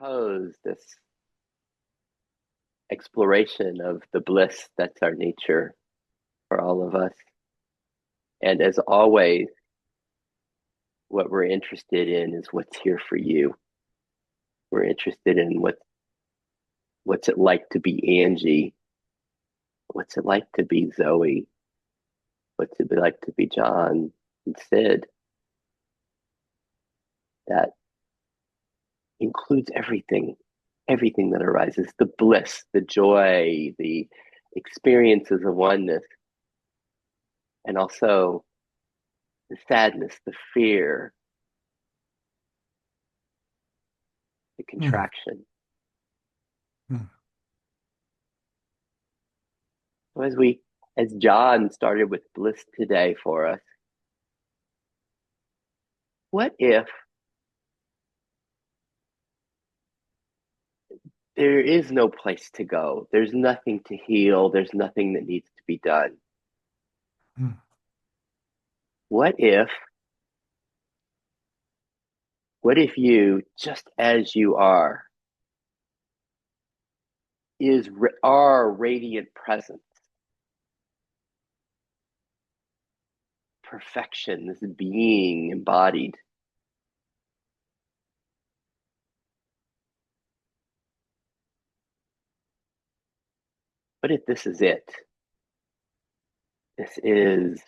propose this exploration of the bliss that's our nature for all of us. And as always, what we're interested in is what's here for you. We're interested in what's it like to be Angie? What's it like to be Zoe? What's it like to be John and Sid? That includes everything that arises, the bliss, the joy, the experiences of oneness, and also the sadness, the fear, the Mm, contraction. mm, So as John started with bliss today for us, what if there is no place to go? There's nothing to heal. There's nothing that needs to be done. mm, What if, what if you, just as you are, is our radiant presence, perfection, this being embodied? What if this is it? This is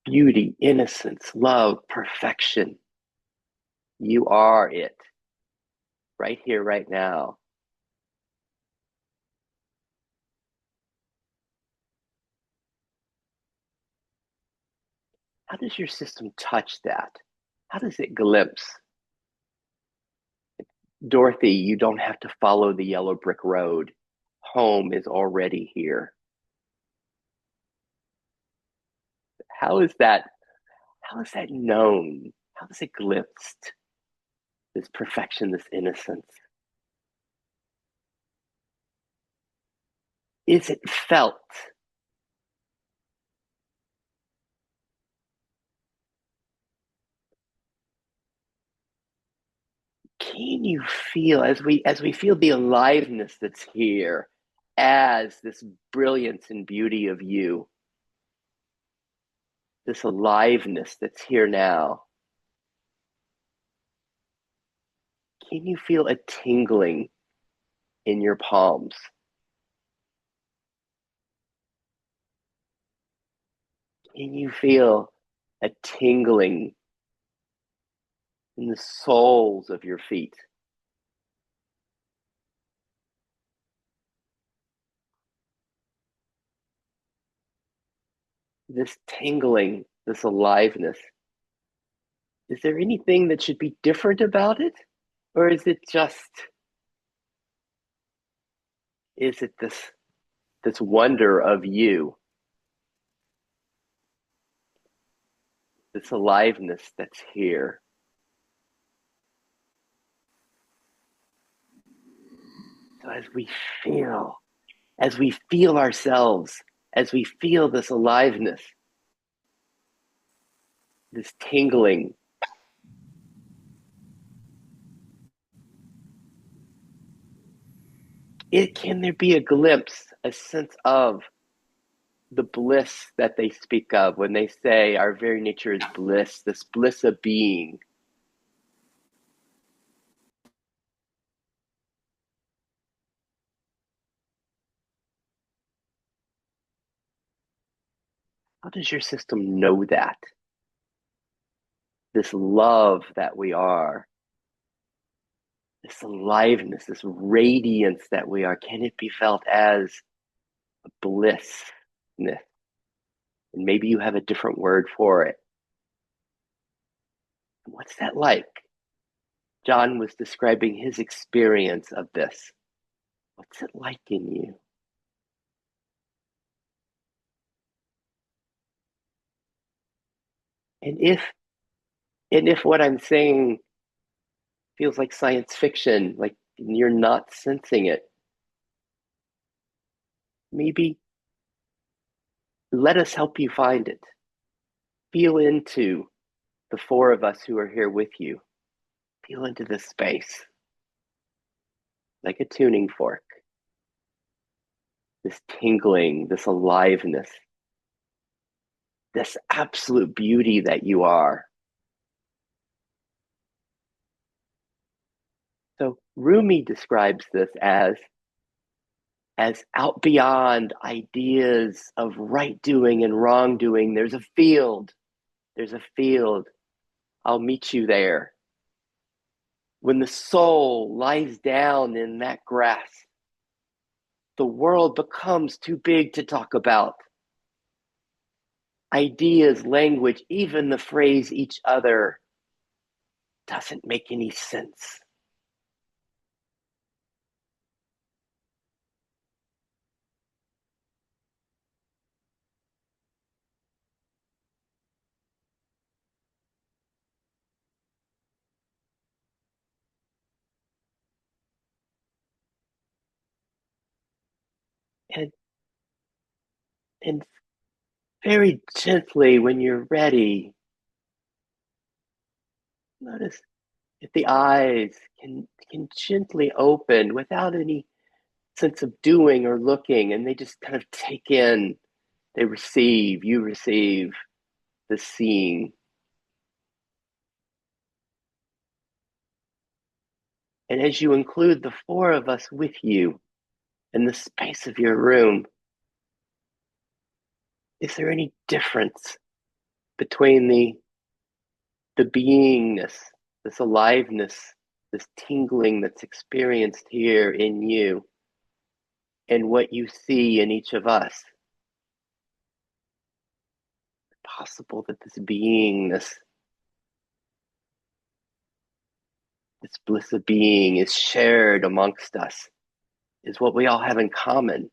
beauty, innocence, love, perfection. You are it right here, right now. How does your system touch that? How does it glimpse? Dorothy, you don't have to follow the yellow brick road. Home is already here. How is that? How is that known? How is it glimpsed? This perfection, this innocence. Is it felt? Can you feel as we feel the aliveness that's here as this brilliance and beauty of you, this aliveness that's here now? Can you feel a tingling in your palms? Can you feel a tingling in the soles of your feet? This tingling, this aliveness. Is there anything that should be different about it? Or is it this wonder of you, this aliveness that's here? So feel, as we feel ourselves, as we feel this aliveness, this tingling, can there be a glimpse, a sense of the bliss that they speak of when they say our very nature is bliss, this bliss of being? How does your system know that? This love that we are, this aliveness, this radiance that we are, can it be felt as blissness? And maybe you have a different word for it. What's that like? John was describing his experience of this. What's it like in you? And if what I'm saying feels like science fiction, like you're not sensing it, maybe let us help you find it. Feel into the four of us who are here with you, feel into this space like a tuning fork, this tingling, this aliveness, this absolute beauty that you are. So Rumi describes this as out beyond ideas of right doing and wrong doing. There's a field. There's a field. I'll meet you there. When the soul lies down in that grass, the world becomes too big to talk about. Ideas, language, even the phrase each other doesn't make any sense. And, and very gently, when you're ready, notice if the eyes can gently open without any sense of doing or looking, and they just kind of take in, they receive, you receive the seeing. And as you include the four of us with you in the space of your room, is there any difference between the beingness, this aliveness, this tingling that's experienced here in you, and what you see in each of us? Possible that this beingness, this bliss of being is shared amongst us, is what we all have in common.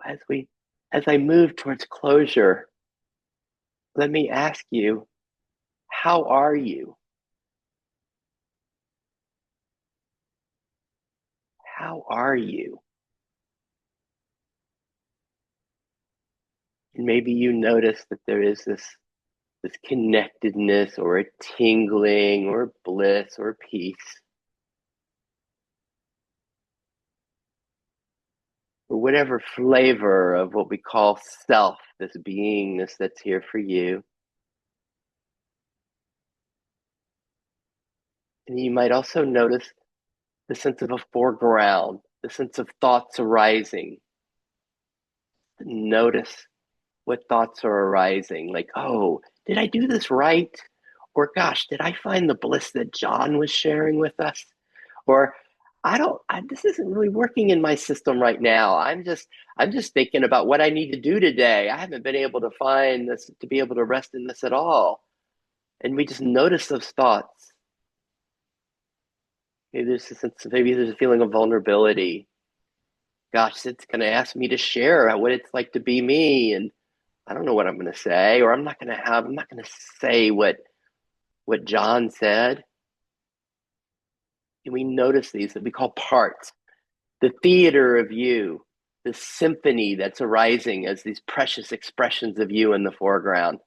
As we, as I move towards closure, let me ask you, how are you? How are you? And maybe you notice that there is this connectedness or a tingling or bliss or peace or whatever flavor of what we call self, this beingness that's here for you. And you might also notice the sense of a foreground, the sense of thoughts arising. Notice what thoughts are arising, like, oh, did I do this right? Or gosh, did I find the bliss that John was sharing with us? Or this isn't really working in my system right now. I'm just thinking about what I need to do today. I haven't been able to find this to be able to rest in this at all. And we just notice those thoughts. Maybe there's a feeling of vulnerability. Gosh, it's going to ask me to share what it's like to be me, and I don't know what I'm going to say, or I'm not going to say what John said. And we notice these that we call parts, the theater of you, the symphony that's arising as these precious expressions of you in the foreground.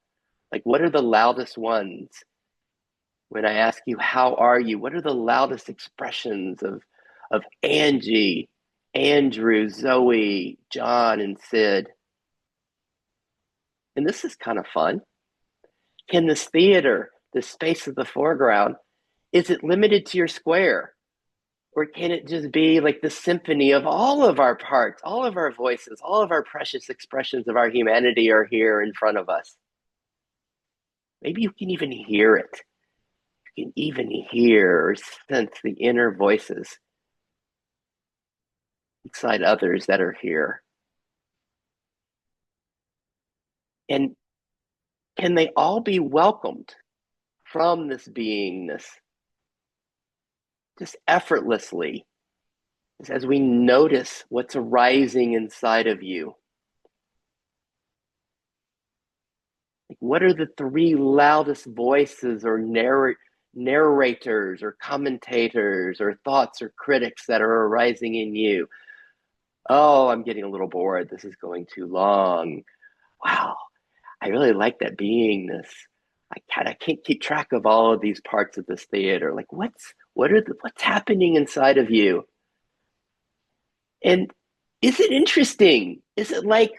Like, what are the loudest ones? When I ask you, how are you? What are the loudest expressions of Angie, Andrew, Zoe, John, and Sid? And this is kind of fun. Can this theater, this space of the foreground, is it limited to your square? Or can it just be like the symphony of all of our parts, all of our voices, all of our precious expressions of our humanity are here in front of us? Maybe you can even hear it. You can even hear or sense the inner voices inside others that are here. And can they all be welcomed from this beingness just effortlessly as we notice what's arising inside of you? Like, what are the three loudest voices or narrators or commentators or thoughts or critics that are arising in you? Oh, I'm getting a little bored. This is going too long. Wow, I really like that beingness. I can't keep track of all of these parts of this theater. Like what's happening inside of you? And is it interesting? Is it like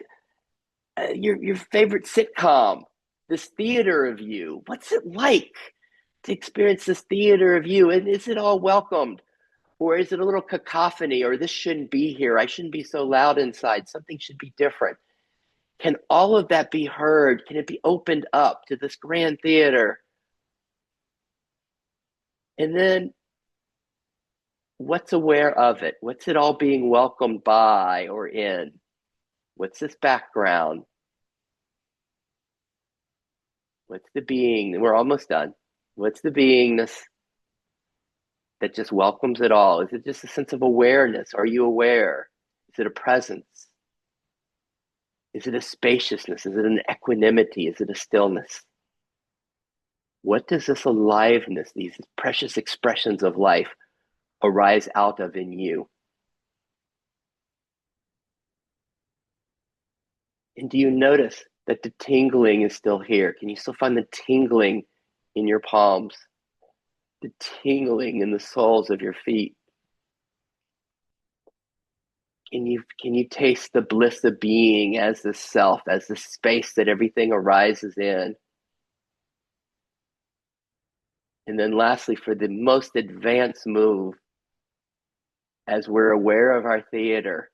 your favorite sitcom? This theater of you. What's it like to experience this theater of you? And is it all welcomed? Or is it a little cacophony? Or this shouldn't be here. I shouldn't be so loud inside. Something should be different. Can all of that be heard? Can it be opened up to this grand theater? And then what's aware of it? What's it all being welcomed by or in? What's this background? What's the being? We're almost done. What's the beingness that just welcomes it all? Is it just a sense of awareness? Are you aware? Is it a presence? Is it a spaciousness? Is it an equanimity? Is it a stillness? What does this aliveness, these precious expressions of life, arise out of in you? And do you notice that the tingling is still here? Can you still find the tingling in your palms, the tingling in the soles of your feet? Can you taste the bliss of being as the self, as the space that everything arises in? And then lastly, for the most advanced move, as we're aware of our theater,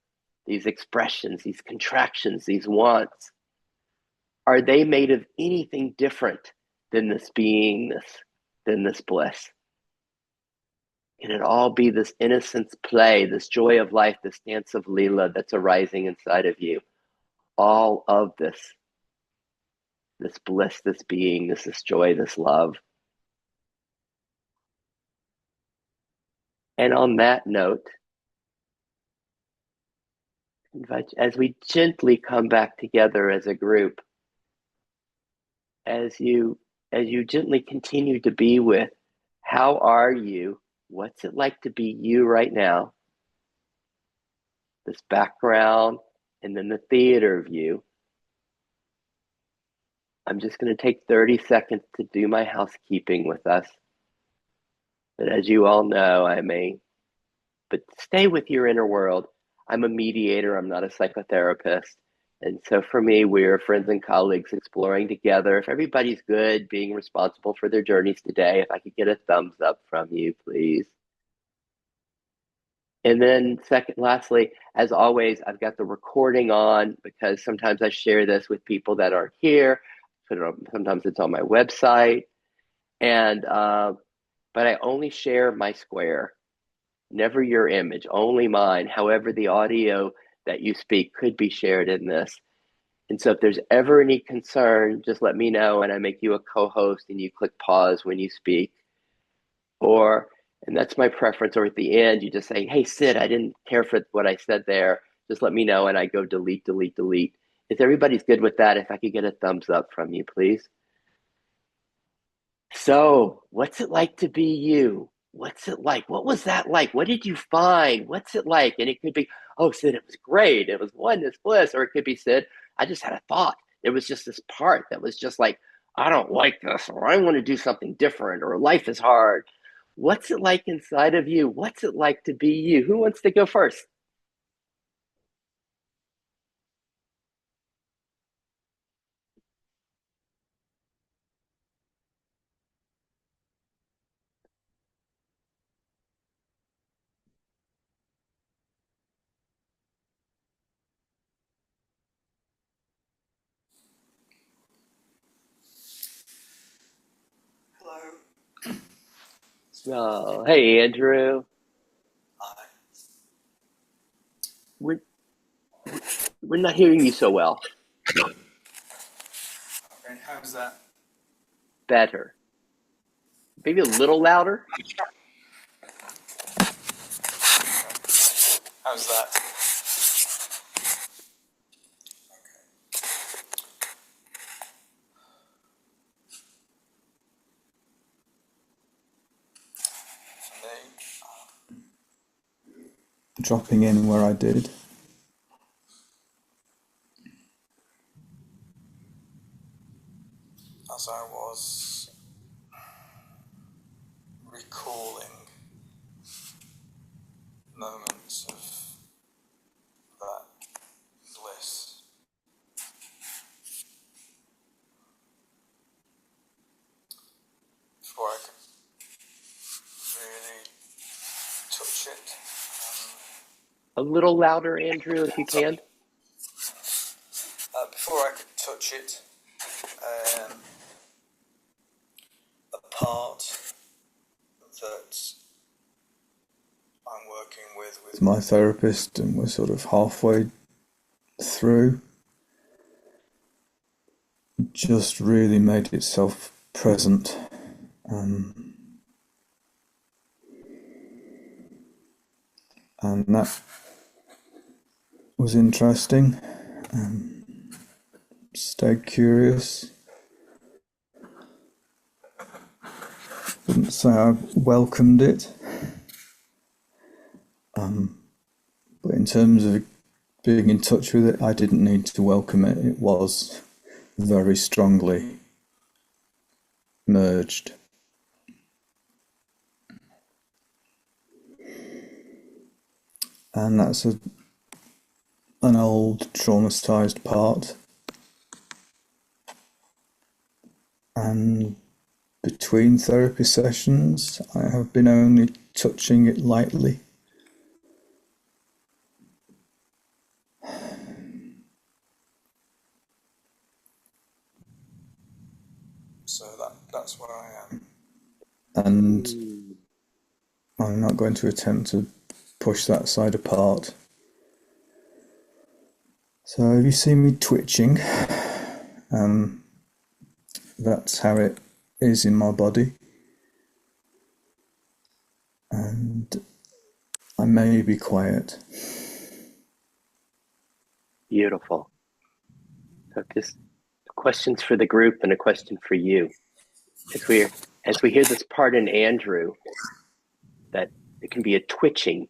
these expressions, these contractions, these wants, are they made of anything different than this beingness, than this bliss? Can it all be this innocence play, this joy of life, this dance of Leela that's arising inside of you? All of this bliss, this being, this joy, this love. And on that note, as we gently come back together as a group, as you as you gently continue to be with, how are you? What's it like to be you right now? This background and then the theater of you. I'm just going to take 30 seconds to do my housekeeping with us. But as you all know, but stay with your inner world. I'm a mediator, I'm not a psychotherapist. And so for me, we're friends and colleagues exploring together. If everybody's good, being responsible for their journeys today, if I could get a thumbs up from you, please. And then lastly, as always, I've got the recording on because sometimes I share this with people that aren't here. Sometimes it's on my website. But I only share my square, never your image, only mine. However, the audio that you speak could be shared in this. And so if there's ever any concern, just let me know and I make you a co-host and you click pause when you speak. Or, and that's my preference, or at the end, you just say, hey, Sid, I didn't care for what I said there. Just let me know and I go delete, delete, delete. If everybody's good with that, if I could get a thumbs up from you, please. So, what's it like to be you? What's it like? What was that like? What did you find? What's it like? And it could be, oh, Sid, it was great. It was oneness bliss. Or it could be, Sid, I just had a thought. It was just this part that was just like, I don't like this, or I want to do something different, or life is hard. What's it like inside of you? What's it like to be you? Who wants to go first? Hello. Oh, hey, Andrew. Hi. We're, we're not hearing you so well. And how's that? Better. Maybe a little louder. How's that? Today, Dropping in where I did. as I was recalling moments of that bliss, before I could really touch it. A little louder, Andrew, if you can. Before I could touch it, a part that I'm working with my therapist, and we're sort of halfway through, just really made itself present. And that was interesting. Stayed curious. Wouldn't say I welcomed it, but in terms of being in touch with it, I didn't need to welcome it. It was very strongly merged. And that's an old traumatized part. And between therapy sessions, I have been only touching it lightly. So that's where I am. And I'm not going to attempt to push that side apart. So if you see me twitching, that's how it is in my body. And I may be quiet. Beautiful. So just questions for the group and a question for you. As we hear this part in Andrew, that it can be a twitching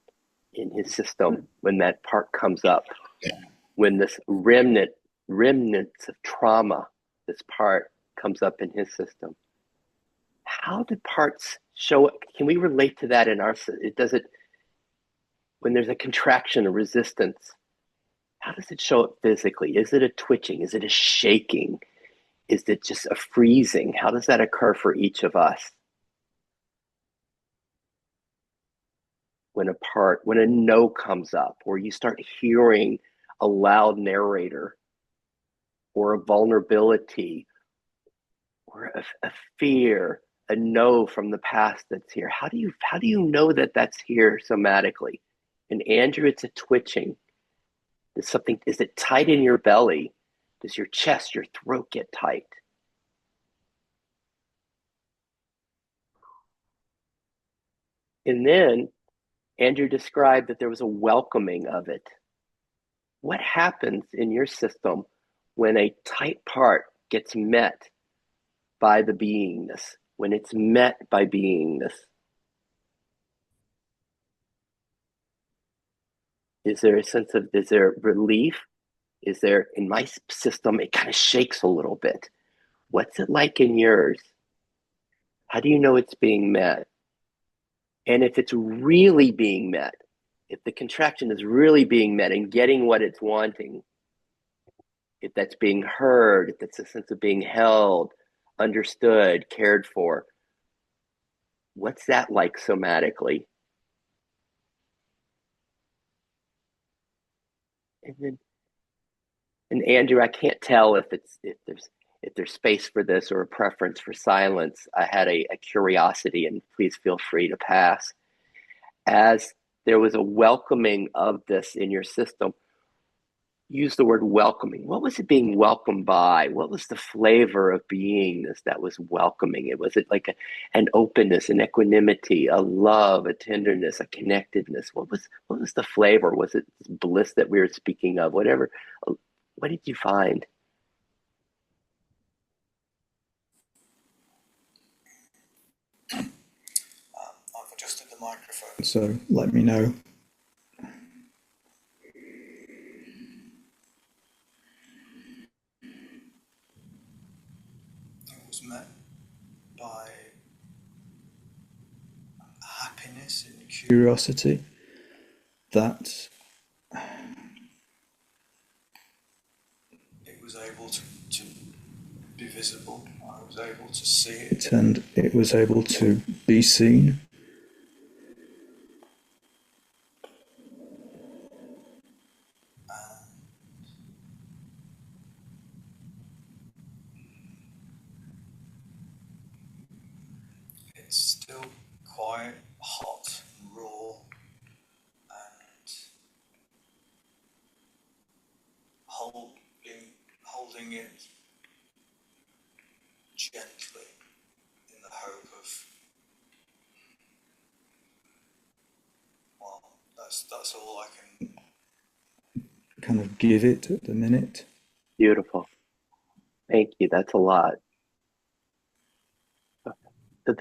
in his system when that part comes up, when this remnants of trauma, this part comes up in his system. How do parts show up? Can we relate to that in our? When there's a contraction, a resistance? How does it show up physically? Is it a twitching? Is it a shaking? Is it just a freezing? How does that occur for each of us? When a no comes up, or you start hearing a loud narrator, or a vulnerability, or a fear, a no from the past that's here. How do you know that that's here somatically? In Andrew, it's a twitching. Is it tight in your belly? Does your chest, your throat get tight? And then Andrew described that there was a welcoming of it. What happens in your system when a tight part gets met by the beingness, when it's met by beingness? Is there relief? In my system, it kind of shakes a little bit. What's it like in yours? How do you know it's being met? And if it's really being met, if the contraction is really being met and getting what it's wanting, if that's being heard, if it's a sense of being held, understood, cared for, what's that like somatically? And Andrew, I can't tell if there's space for this or a preference for silence. I had a curiosity, and please feel free to pass. As there was a welcoming of this in your system, use the word welcoming. What was it being welcomed by? What was the flavor of beingness that was welcoming it? Was it like an openness, an equanimity, a love, a tenderness, a connectedness? What was the flavor? Was it bliss that we were speaking of? Whatever. What did you find? I've adjusted the microphone, so let me know. met by happiness and curiosity, that it was able to be visible. I was able to see it, and it was able to be seen. It's still quite hot and raw, and holding it gently in the hope of, well, that's all I can kind of give it at the minute. Beautiful. Thank you. That's a lot. So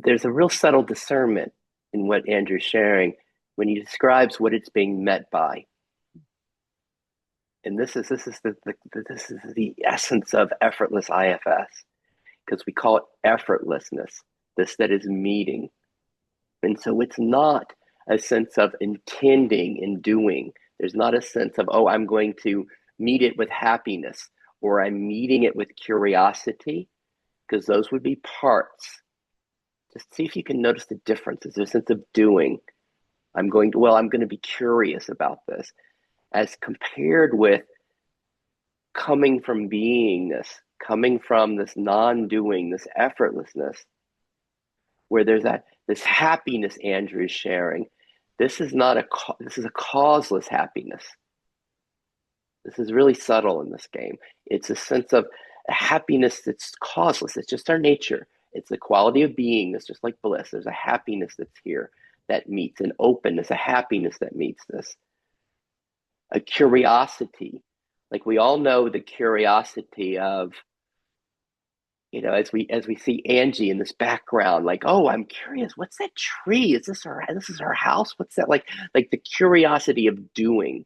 there's a real subtle discernment in what Andrew's sharing when he describes what it's being met by. And this is the essence of effortless IFS, because we call it effortlessness, this that is meeting. And so it's not a sense of intending and doing. There's not a sense of, oh, I'm going to meet it with happiness, or I'm meeting it with curiosity, because those would be parts. Just see if you can notice the difference. There's a sense of doing. I'm going to be curious about this, as compared with coming from beingness, coming from this non-doing, this effortlessness, where there's this happiness Andrew is sharing. This is a causeless happiness. This is really subtle in this game. It's a sense of a happiness that's causeless. It's just our nature. It's the quality of being. It's just like bliss. There's a happiness that's here that meets an openness, a happiness that meets this. A curiosity. Like we all know the curiosity of, as we see Angie in this background, like, oh, I'm curious, what's that tree? This is her house? What's that like? Like the curiosity of doing.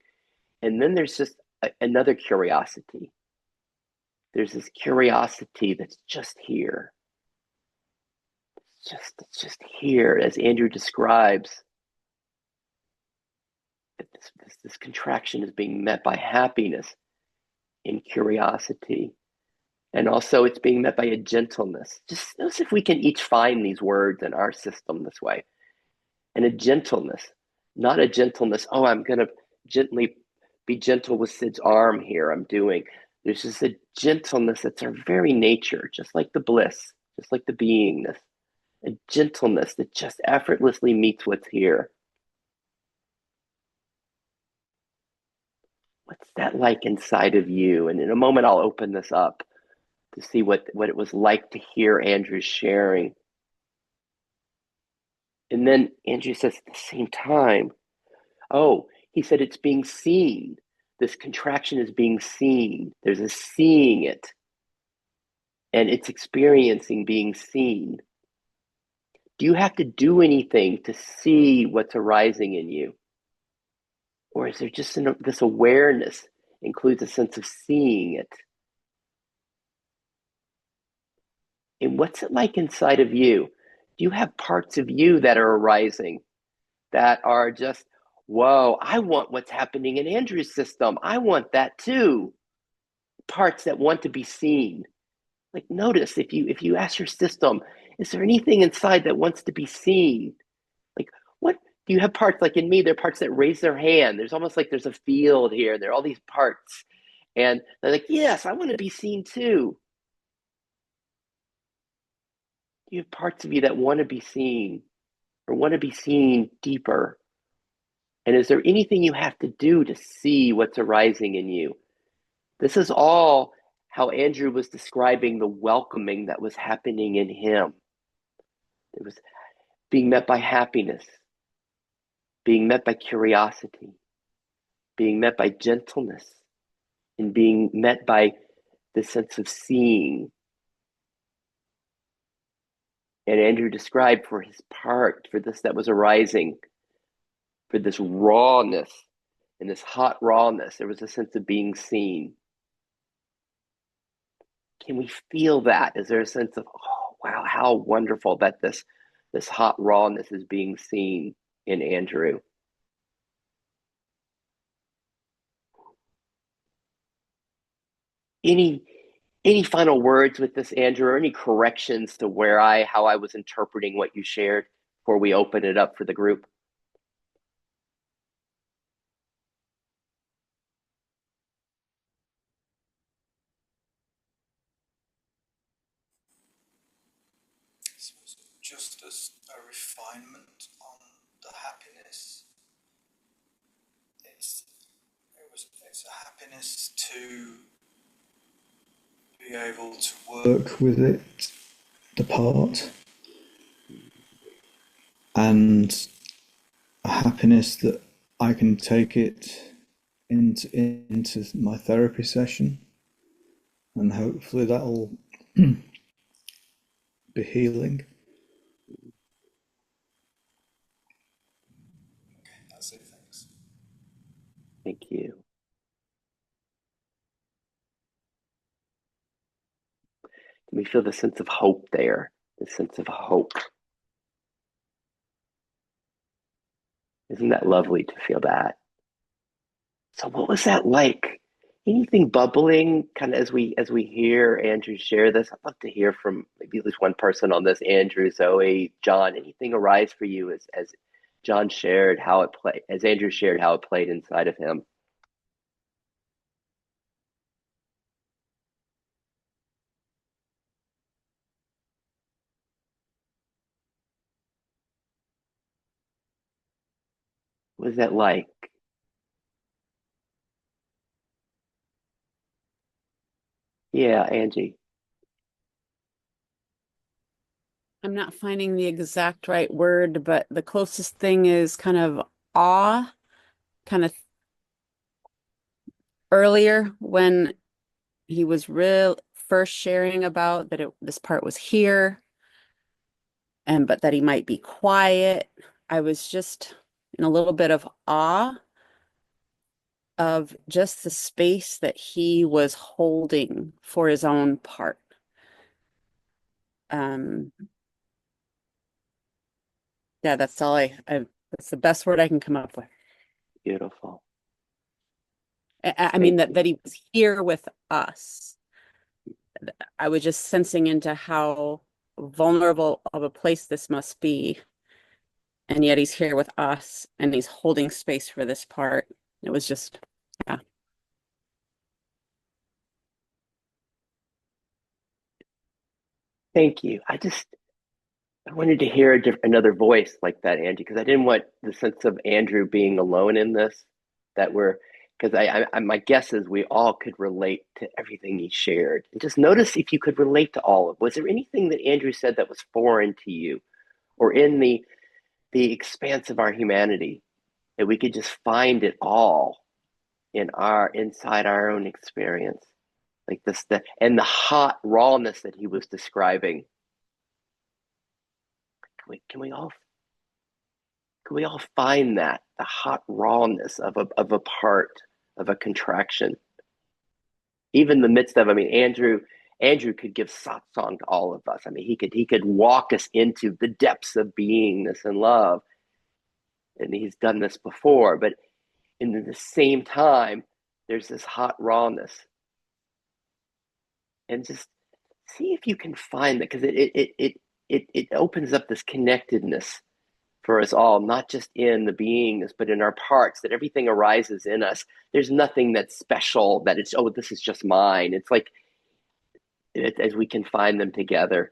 And then there's just another curiosity. There's this curiosity that's just here. It's just here, as Andrew describes. That this contraction is being met by happiness in curiosity. And also it's being met by a gentleness. Just notice if we can each find these words in our system this way. And a gentleness, not a gentleness, oh, I'm going to gently be gentle with Sid's arm here, I'm doing. There's just a gentleness that's our very nature, just like the bliss, just like the beingness. A gentleness that just effortlessly meets what's here. What's that like inside of you? And in a moment, I'll open this up to see what it was like to hear Andrew sharing. And then Andrew says at the same time, oh, he said it's being seen. This contraction is being seen. There's a seeing it. And it's experiencing being seen. Do you have to do anything to see what's arising in you? Or is there just this awareness includes a sense of seeing it? And what's it like inside of you? Do you have parts of you that are arising that are just, whoa, I want what's happening in Andrew's system. I want that too. Parts that want to be seen. Like notice if you ask your system, is there anything inside that wants to be seen? Like what do you have parts like in me? There are parts that raise their hand. There's almost like there's a field here. There are all these parts. And they're like, yes, I want to be seen too. You have parts of you that want to be seen or want to be seen deeper. And is there anything you have to do to see what's arising in you? This is all how Andrew was describing the welcoming that was happening in him. It was being met by happiness, being met by curiosity, being met by gentleness, and being met by the sense of seeing. And Andrew described for his part, for this that was arising, for this rawness and this hot rawness, there was a sense of being seen. Can we feel that? Is there a sense of, oh, wow, how wonderful that this hot rawness is being seen in Andrew? Any any final words with this, Andrew, or any corrections to how I was interpreting what you shared before we open it up for the group? Just as a refinement on the happiness, it's a happiness to be able to work with it, the part, and a happiness that I can take it into my therapy session, and hopefully that'll be healing. That's it, thanks. Thank you. Can we feel the sense of hope there? The sense of hope. Isn't that lovely to feel that? So what was that like? Anything bubbling kind of as we hear Andrew share this? I'd love to hear from maybe at least one person on this, Andrew, Zoe, John. Anything arise for you as John shared how it played, as Andrew shared how it played inside of him? What was that like? Yeah, Angie. I'm not finding the exact right word, but the closest thing is kind of awe, kind of earlier when he was real first sharing about that this part was here and but that he might be quiet. I was just in a little bit of awe of just the space that he was holding for his own part. Um, yeah, that's all that's the best word I can come up with. Beautiful. I mean Thank you. that he was here with us. I was just sensing into how vulnerable of a place this must be. And yet he's here with us and he's holding space for this part. It was just, yeah. Thank you. I wanted to hear another voice like that, Angie, because I didn't want the sense of Andrew being alone in this. That we're because my guess is we all could relate to everything he shared. And just notice if you could relate to all of. Was there anything that Andrew said that was foreign to you, or in the expanse of our humanity, that we could just find it all inside our own experience, like and the hot rawness that he was describing. Can we all find that the hot rawness of a part of a contraction, even in the midst of? I mean, Andrew could give satsang to all of us. I mean, he could walk us into the depths of beingness and love, and he's done this before. But in the same time, there's this hot rawness, and just see if you can find that, because it opens up this connectedness for us all, not just in the beingness, but in our parts, that everything arises in us. There's nothing that's special, that it's, oh, this is just mine. It's like, as we can find them together.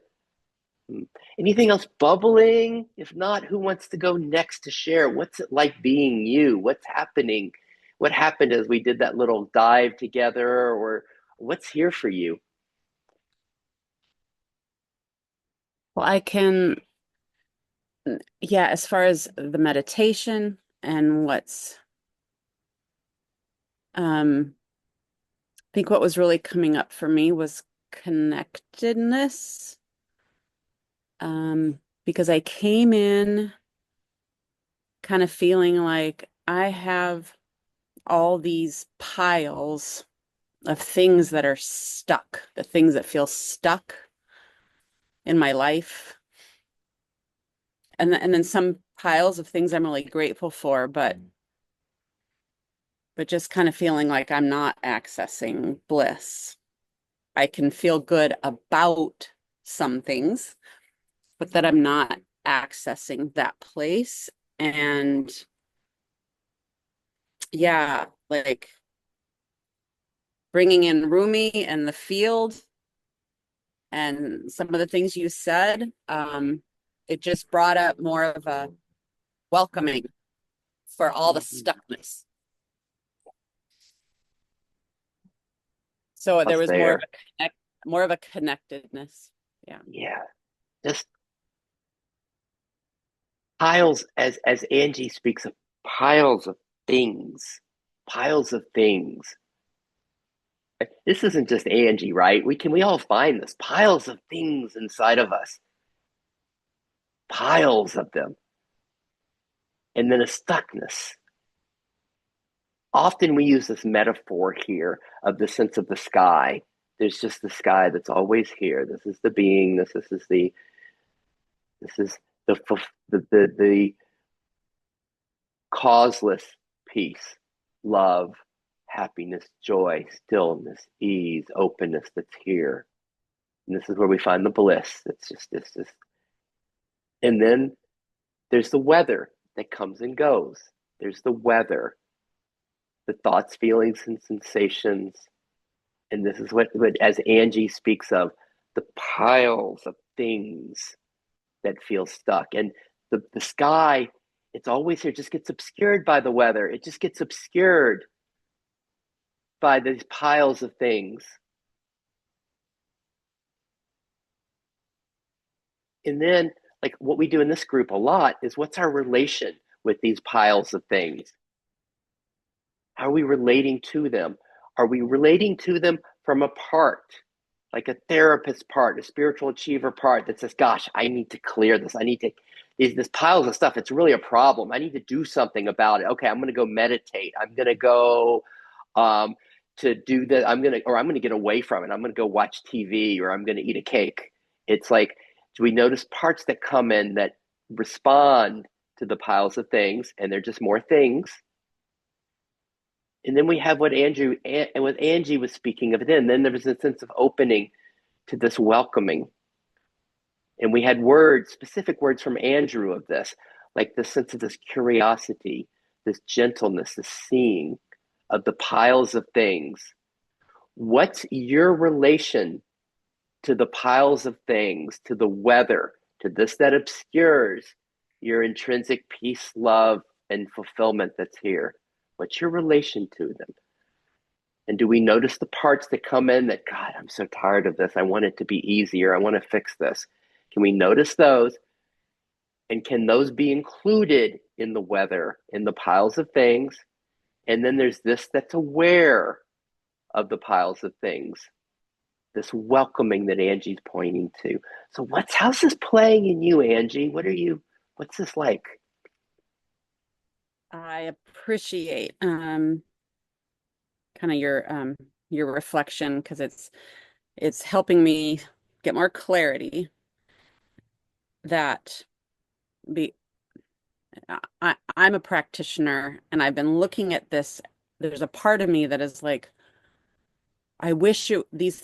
Anything else bubbling? If not, who wants to go next to share? What's it like being you? What's happening? What happened as we did that little dive together? Or what's here for you? Well, yeah, as far as the meditation and I think what was really coming up for me was connectedness. Because I came in kind of feeling like I have all these piles of things that are stuck, the things that feel stuck in my life. And then some piles of things I'm really grateful for, but just kind of feeling like I'm not accessing bliss. I can feel good about some things, but that I'm not accessing that place. And yeah, like bringing in Rumi and the field and some of the things you said, it just brought up more of a welcoming for all the stuckness. So there was there. more of a connectedness. Yeah. Yeah. Just piles, as Angie speaks of piles of things, piles of things. This isn't just Angie, right? We all find this piles of things inside of us, piles of them, and then a stuckness. Often we use this metaphor here of the sense of the sky. There's just the sky that's always here. This is the being. This is the the causeless peace, love, happiness, joy, stillness, ease, openness that's here. And this is where we find the bliss. It's just this. And then there's the weather that comes and goes. There's the weather, the thoughts, feelings, and sensations. And this is what as Angie speaks of, the piles of things that feel stuck. And the sky, it's always here, just gets obscured by the weather. It just gets obscured by these piles of things. And then, like what we do in this group a lot is what's our relation with these piles of things? How are we relating to them? Are we relating to them from a part, like a therapist part, a spiritual achiever part that says, gosh, I need to clear this. I need to, this piles of stuff, it's really a problem. I need to do something about it. Okay, I'm going to go meditate. I'm going to go to do that. I'm going to get away from it. I'm going to go watch TV, or I'm going to eat a cake. It's like, do we notice parts that come in that respond to the piles of things, and they're just more things? And then we have what Angie was speaking of it. Then there was a sense of opening to this welcoming. And we had specific words from Andrew of this, like the sense of this curiosity, this gentleness, this seeing of the piles of things. What's your relation to the piles of things, to the weather, to this that obscures your intrinsic peace, love, and fulfillment that's here? What's your relation to them? And do we notice the parts that come in that, God, I'm so tired of this. I want it to be easier. I want to fix this. Can we notice those? And can those be included in the weather, in the piles of things? And then there's this that's aware of the piles of things, this welcoming that Angie's pointing to. So how's this playing in you, Angie? What's this like? I appreciate kind of your reflection, because it's helping me get more clarity that I'm a practitioner, and I've been looking at this. There's a part of me that is like, I wish these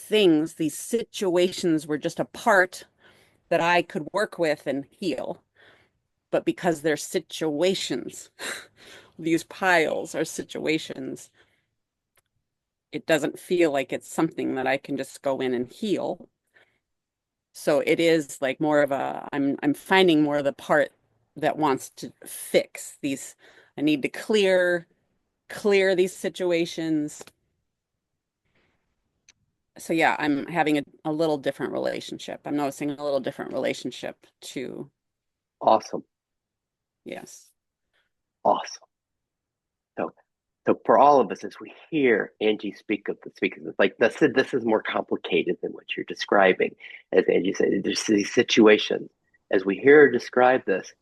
situations were just a part that I could work with and heal. But because they're situations, these piles are situations, it doesn't feel like it's something that I can just go in and heal. So it is like more of I'm finding more of the part that wants to fix these. I need to clear these situations. So yeah, I'm having a little different relationship. I'm noticing a little different relationship to, Awesome. yes. Awesome. So for all of us, as we hear Angie speak of this, like this is more complicated than what you're describing. As Angie said, there's these situations. As we hear her describe this,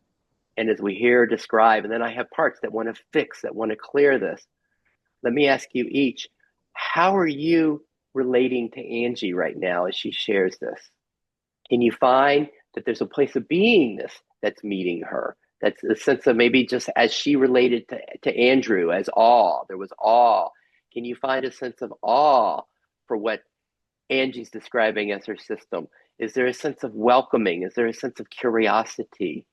and as we hear her describe, and then I have parts that want to fix, that want to clear this. Let me ask you each, how are you relating to Angie right now as she shares this? Can you find that there's a place of beingness that's meeting her? That's a sense of maybe just as she related to Andrew as awe. There was awe. Can you find a sense of awe for what Angie's describing as her system? Is there a sense of welcoming? Is there a sense of curiosity?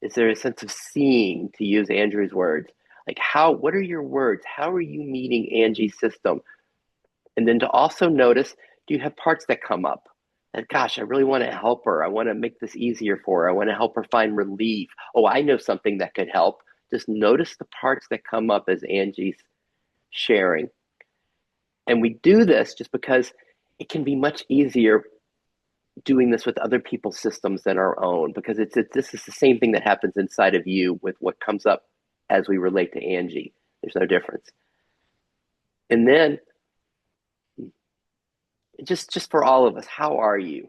Is there a sense of seeing, to use Andrew's words? Like what are your words? How are you meeting Angie's system? And then to also notice, do you have parts that come up? That, gosh, I really want to help her. I want to make this easier for her. I want to help her find relief. Oh, I know something that could help. Just notice the parts that come up as Angie's sharing. And we do this just because it can be much easier doing this with other people's systems than our own, because this is the same thing that happens inside of you with what comes up as we relate to Angie. There's no difference. And then just for all of us, how are you?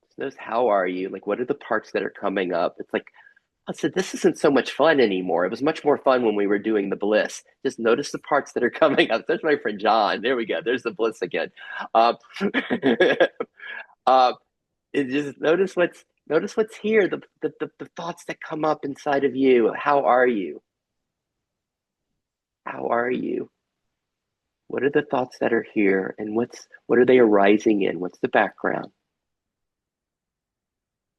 Just notice, how are you? Like, what are the parts that are coming up? It's like, I said, this isn't so much fun anymore. It was much more fun when we were doing the bliss. Just notice the parts that are coming up. There's my friend John. There we go. There's the bliss again. Uh, uh, just notice what's here. The thoughts that come up inside of you. How are you? How are you? What are the thoughts that are here, and what are they arising in? What's the background?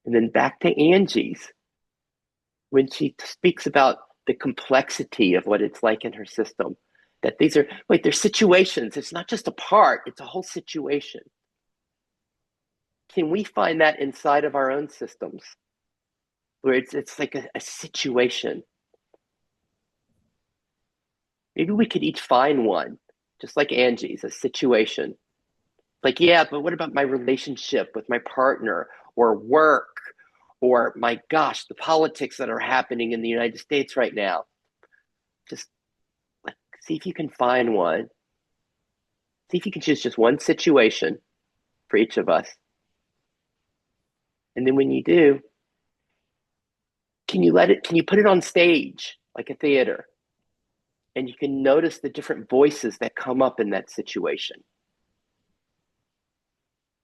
And then back to Angie's, when she speaks about the complexity of what it's like in her system, that they're situations. It's not just a part, it's a whole situation. Can we find that inside of our own systems, where it's like a situation? Maybe we could each find one, just like Angie's, a situation. Like, yeah, but what about my relationship with my partner, or work, or my gosh, the politics that are happening in the United States right now? Just like, see if you can find one. See if you can choose just one situation for each of us. And then when you do, can you put it on stage like a theater? And you can notice the different voices that come up in that situation.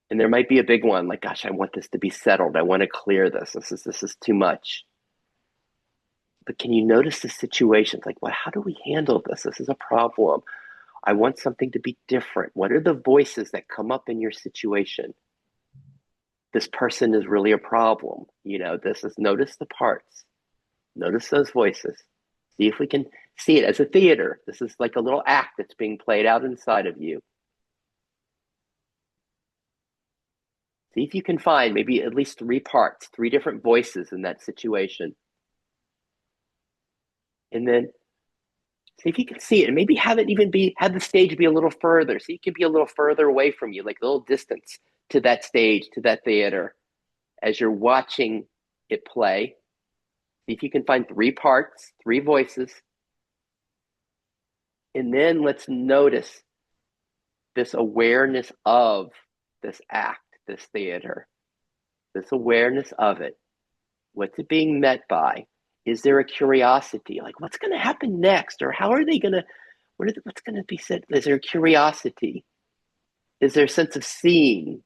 And there might be a big one, like, gosh, I want this to be settled. I want to clear this. This is too much. But can you notice the situations? Like, well, how do we handle this? This is a problem. I want something to be different. What are the voices that come up in your situation? This person is really a problem. Notice the parts. Notice those voices. See if we can see it as a theater. This is like a little act that's being played out inside of you. See if you can find maybe at least 3 parts, 3 different voices in that situation. And then see if you can see it, and maybe have the stage be a little further, so you can be a little further away from you, like a little distance to that stage, to that theater, as you're watching it play. See if you can find 3 parts, 3 voices. And then let's notice this awareness of this act, this theater, this awareness of it. What's it being met by? Is there a curiosity? Like, what's going to happen next? Or how are they going to, what's going to be said? Is there a curiosity? Is there a sense of seeing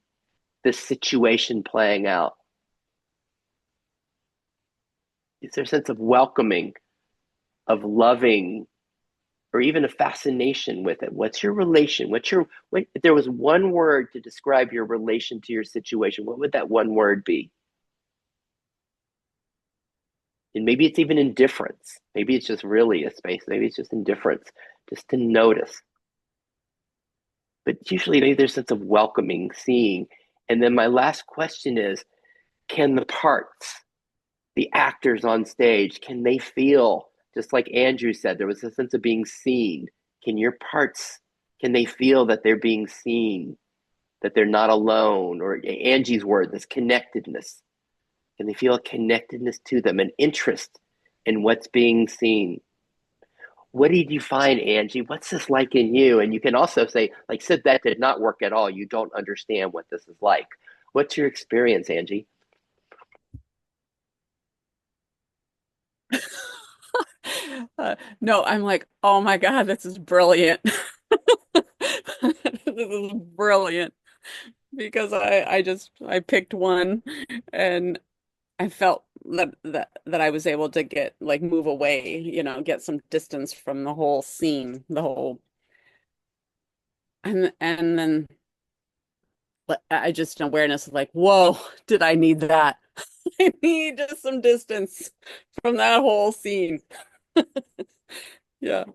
this situation playing out? Is there a sense of welcoming, of loving, or even a fascination with it? What's your relation? If there was one word to describe your relation to your situation, what would that one word be? And maybe it's even indifference. Maybe it's just really a space. Maybe it's just indifference, just to notice. But usually maybe there's a sense of welcoming, seeing. And then my last question is, can the parts, the actors on stage, can they feel, just like Andrew said, there was a sense of being seen. Can your parts, can they feel that they're being seen, that they're not alone? Or Angie's word, this connectedness. Can they feel a connectedness to them, an interest in what's being seen? What did you find, Angie? What's this like in you? And you can also say, like, Sid, that did not work at all. You don't understand what this is like. What's your experience, Angie? No, I'm like, oh my God, this is brilliant. This is brilliant because I picked one and I felt that I was able to get like move away, get some distance from the whole scene, the whole and then I just an awareness of like, whoa, did I need that? I need just some distance from that whole scene. Yeah.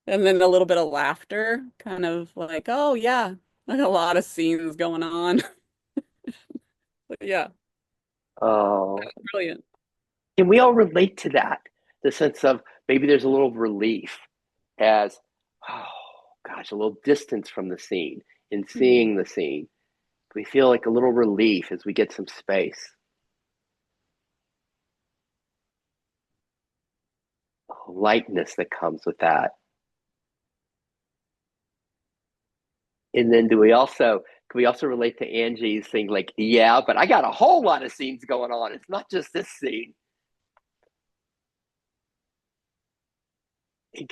And then a little bit of laughter, kind of like, oh yeah, like a lot of scenes going on. But yeah, Oh, brilliant. can we all relate to that? The sense of maybe there's a little relief as, oh gosh, a little distance from the scene in Mhm. seeing the scene. We feel like a little relief as we get some space. Lightness that comes with that. And then can we also relate to Angie's thing like, yeah, but I got a whole lot of scenes going on. It's not just this scene.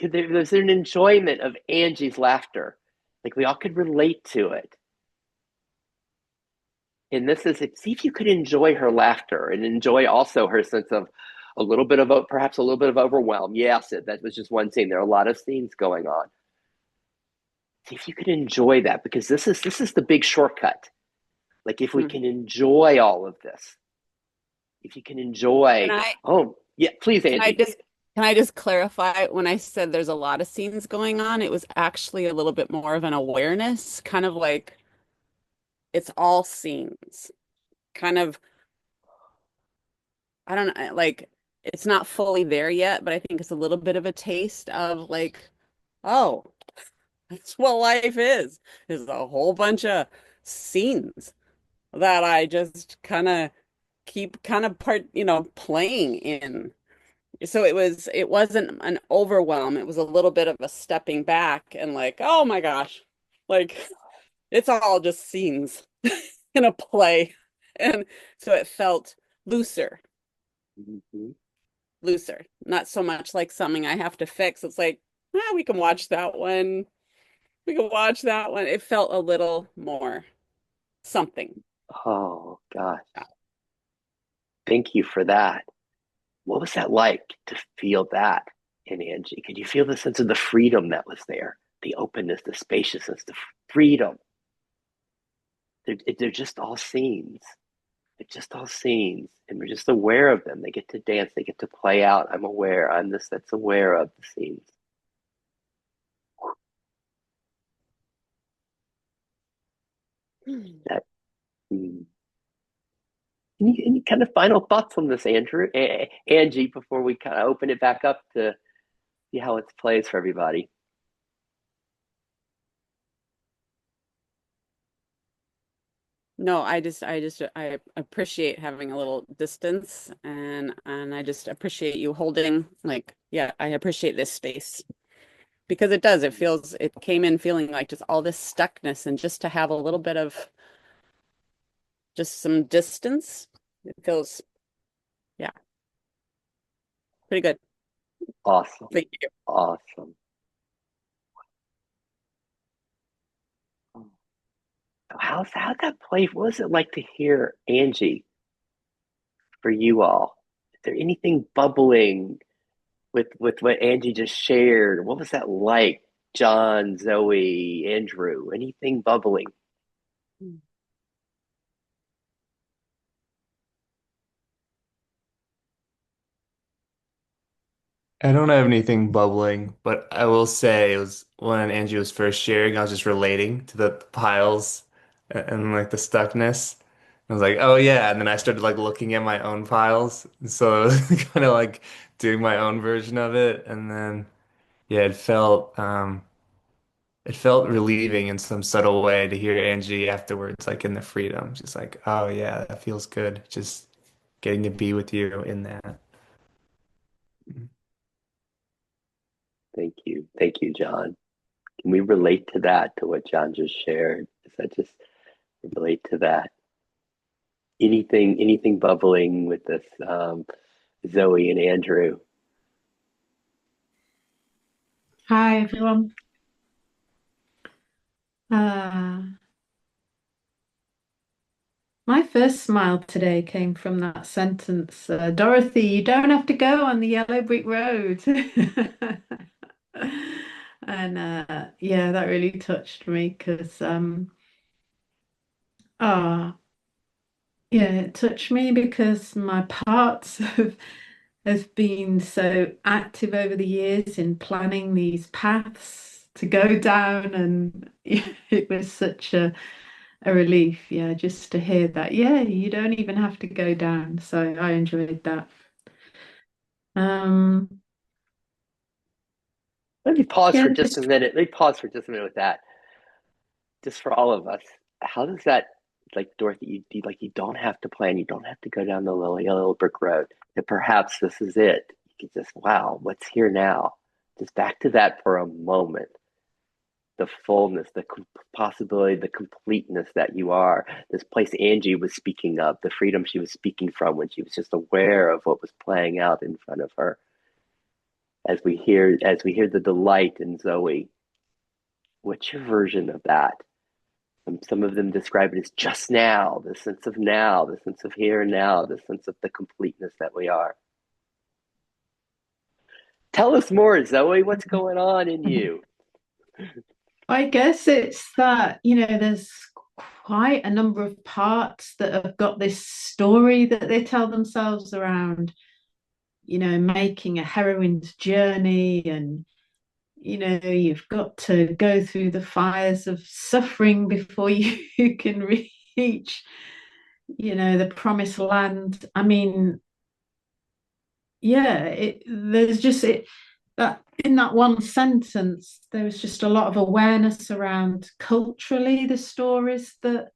There's an enjoyment of Angie's laughter. Like we all could relate to it. And this is it. See if you could enjoy her laughter and enjoy also her sense of a little bit of perhaps a little bit of overwhelm. Yes, that was just one scene. There are a lot of scenes going on. See if you could enjoy that because this is the big shortcut. Like if we Hmm. can enjoy all of this, if you can Can enjoy, I oh yeah, please, can I Angie. just can I just clarify when I said there's a lot of scenes going on, it was actually a little bit more of an awareness, kind of like it's all scenes. Kind of I don't know, like it's not fully there yet, but I think it's a little bit of a taste of like, oh, that's what life is a whole bunch of scenes that I just kind of keep kind of playing in. So it wasn't an overwhelm. It was a little bit of a stepping back and like, oh my gosh, like it's all just scenes in a play. And so it felt looser, Mhm. looser, not so much like something I have to fix. It's like, we can watch that one. We can watch that one. It felt a little more something. Oh gosh, thank you for that. What was that like to feel that in Angie? Could you feel the sense of the freedom that was there, the openness, the spaciousness, the freedom? They're just all scenes. They're just all scenes, and we're just aware of them. They get to dance. They get to play out. I'm aware. I'm this that's aware of the scenes. That. mm. Any kind of final thoughts on this, Andrew, Angie, before we kind of open it back up to see how it plays for everybody? No, I appreciate having a little distance and I just appreciate you holding like, yeah, I appreciate this space because it came in feeling like just all this stuckness and just to have a little bit of just some distance. It feels, yeah, pretty good. Awesome, Thank you. awesome. How'd that play? What was it like to hear Angie for you all? Is there anything bubbling with what Angie just shared? What was that like? John, Zoe, Andrew, anything bubbling? I don't have anything bubbling, but I will say it was when Angie was first sharing, I was just relating to the piles and like the stuckness. I was like, oh yeah, and then I started like looking at my own piles, so I was kind of like doing my own version of it, and then yeah, it felt relieving in some subtle way to hear Angie afterwards, like in the freedom, just like, oh yeah, that feels good, just getting to be with you in that. Thank you, John. Can we relate to that, to what John just shared? Does that just relate to that? Anything bubbling with this, Zoe and Andrew? Hi, everyone. Uh, my first smile today came from that sentence, Dorothy, you don't have to go on the yellow brick road. And yeah, that really touched me because ah yeah, it touched me because my parts have been so active over the years in planning these paths to go down, and it was such a relief, yeah, just to hear that. Yeah, you don't even have to go down. So I enjoyed that. Um, Let me pause yeah, for just a just minute. Let me pause for just a minute with that. Just for all of us, how does that, like Dorothy, you don't have to plan, you don't have to go down the little yellow brick road. That perhaps this is it. You can just, wow, what's here now? Just back to that for a moment. The fullness, the possibility, the completeness that you are. This place Angie was speaking of, the freedom she was speaking from when she was just aware of what was playing out in front of her. As we hear the delight in Zoe, what's your version of that? Some of them describe it as just now, the sense of here and now, the sense of the completeness that we are. Tell us more, Zoe. What's going on in you? I guess it's that, there's quite a number of parts that have got this story that they tell themselves around, making a heroine's journey, and you've got to go through the fires of suffering before you can reach, the promised land. I mean, yeah, there's just it that in that one sentence, there was just a lot of awareness around culturally the stories that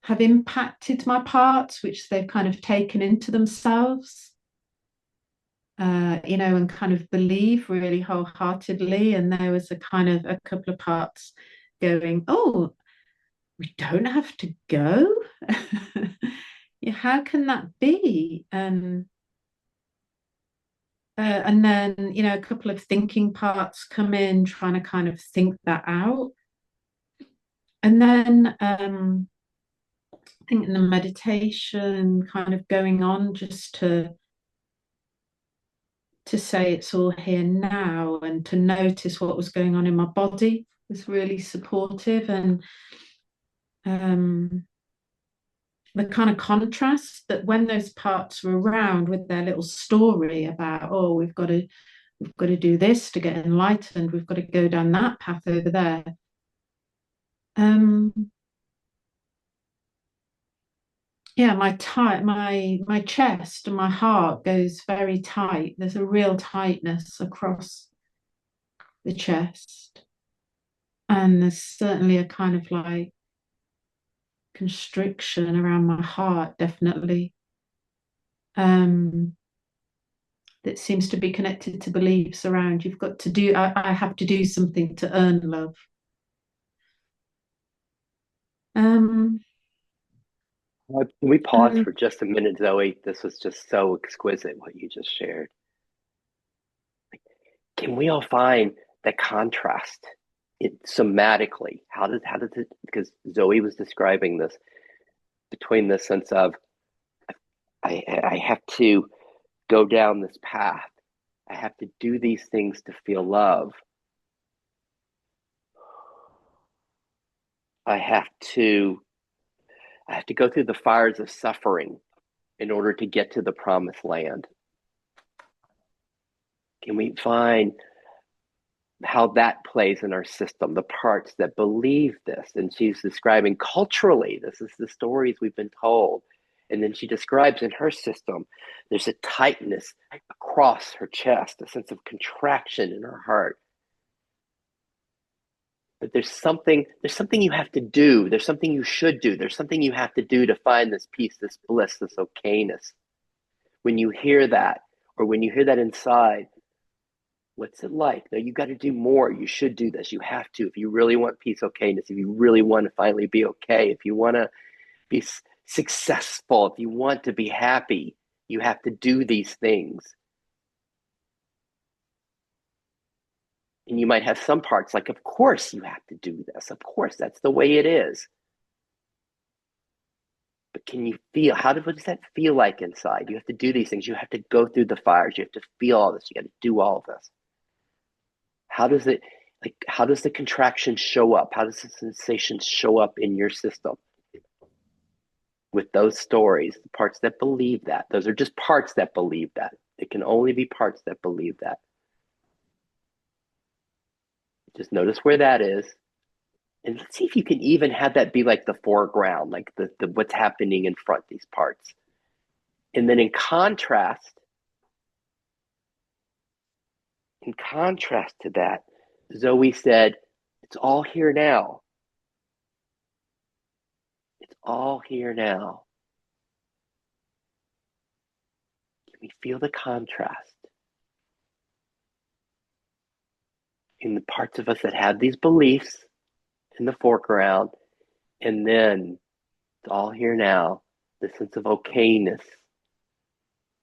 have impacted my parts, which they've kind of taken into themselves, and kind of believe really wholeheartedly. And there was a couple of parts going, oh, we don't have to go. Yeah, how can that be? And then, a couple of thinking parts come in, trying to kind of think that out. And then I think in the meditation kind of going on just to say it's all here now, and to notice what was going on in my body was really supportive. And the kind of contrast that when those parts were around with their little story about, oh, we've got to do this to get enlightened, we've got to go down that path over there. Yeah, my chest and my heart goes very tight. There's a real tightness across the chest, and there's certainly a kind of like constriction around my heart, definitely. That seems to be connected to beliefs around you've got to do, I have to do something to earn love. Um, Can we pause and for just a minute, Zoe? This was just so exquisite what you just shared. Can we all find the contrast somatically? How does it, because Zoe was describing this, between the sense of I have to go down this path. I have to do these things to feel love. I have to go through the fires of suffering in order to get to the promised land. Can we find how that plays in our system, the parts that believe this? And she's describing culturally, this is the stories we've been told. And then she describes in her system, there's a tightness across her chest, a sense of contraction in her heart. But there's something you have to do. There's something you should do. There's something you have to do to find this peace, this bliss, this okayness. When you hear that, or when you hear that inside, what's it like? No, you got to do more. You should do this. You have to. If you really want peace, okayness, if you really want to finally be okay, if you want to be successful, if you want to be happy, you have to do these things. And you might have some parts like, of course you have to do this. Of course, that's the way it is. But can you feel, what does that feel like inside? You have to do these things. You have to go through the fires. You have to feel all this. You got to do all of this. How does the contraction show up? How does the sensation show up in your system? With those stories, the parts that believe that. Those are just parts that believe that. It can only be parts that believe that. Just notice where that is. And let's see if you can even have that be like the foreground, like the what's happening in front, these parts. And then in contrast to that, Zoe said, it's all here now. It's all here now. Can we feel the contrast in the parts of us that have these beliefs in the foreground, and then it's all here now, the sense of okayness,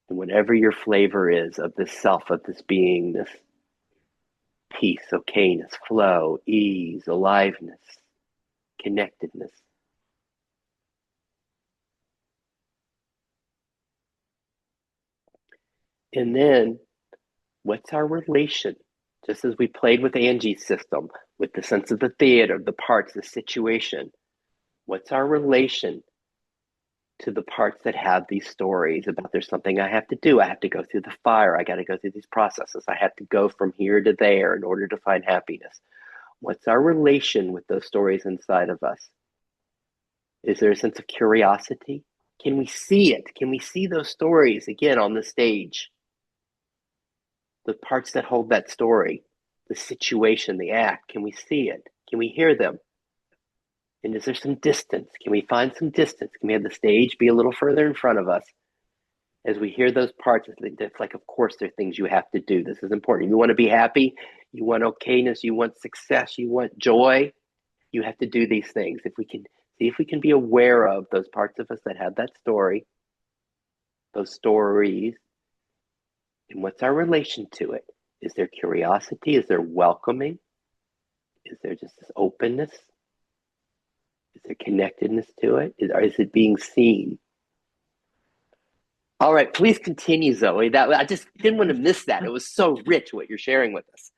and whatever your flavor is of this self, of this beingness, peace, okayness, flow, ease, aliveness, connectedness. And then, what's our relation? Just as we played with Angie's system, with the sense of the theater, the parts, the situation, what's our relation to the parts that have these stories about there's something I have to do? I have to go through the fire. I got to go through these processes. I have to go from here to there in order to find happiness. What's our relation with those stories inside of us? Is there a sense of curiosity? Can we see it? Can we see those stories again on the stage? The parts that hold that story, the situation, the act, can we see it? Can we hear them? And is there some distance? Can we find some distance? Can we have the stage be a little further in front of us as we hear those parts? It's like, of course, there are things you have to do. This is important. You want to be happy. You want okayness. You want success. You want joy. You have to do these things. If we can see if we can be aware of those parts of us that have that story, those stories, and what's our relation to it? Is there curiosity? Is there welcoming? Is there just this openness? Is there connectedness to it? Is it being seen? All right, please continue, Zoe. I just didn't want to miss that. It was so rich what you're sharing with us.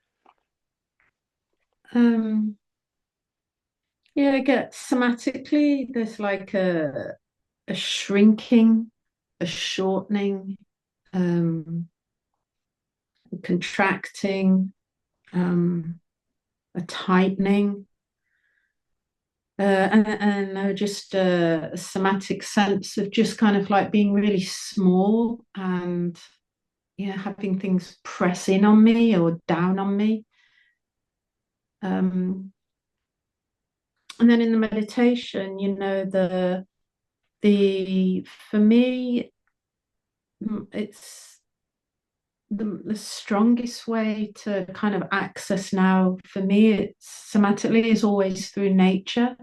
Yeah, I get somatically, there's like a shrinking, a shortening, contracting, a tightening, and just a somatic sense of just kind of like being really small and having things press in on me or down on me. And then in the meditation, the for me, it's the strongest way to kind of access now for me, it's somatically, is always through nature.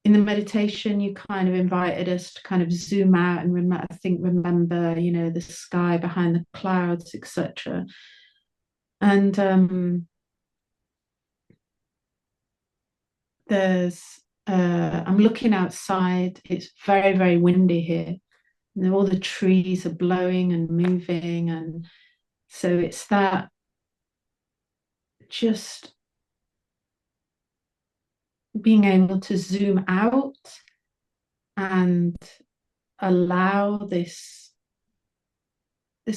In the meditation, you kind of invited us to kind of zoom out and remember the sky behind the clouds, etc. And I'm looking outside. It's very, very windy here. And all the trees are blowing and moving, and so it's that just being able to zoom out and allow this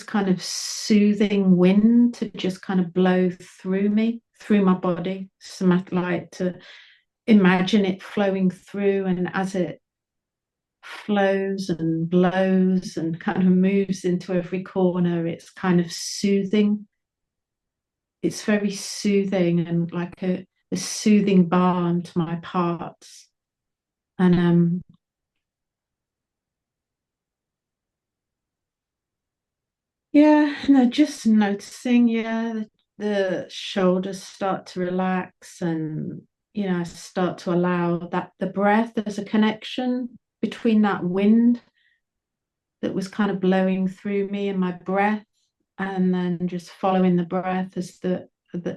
kind of soothing wind to just kind of blow through me, through my body, like to imagine it flowing through, and as it flows and blows and kind of moves into every corner, it's kind of soothing. It's very soothing and like a soothing balm to my parts. And just noticing, the shoulders start to relax, and I start to allow that the breath, there's a connection between that wind that was kind of blowing through me and my breath, and then just following the breath as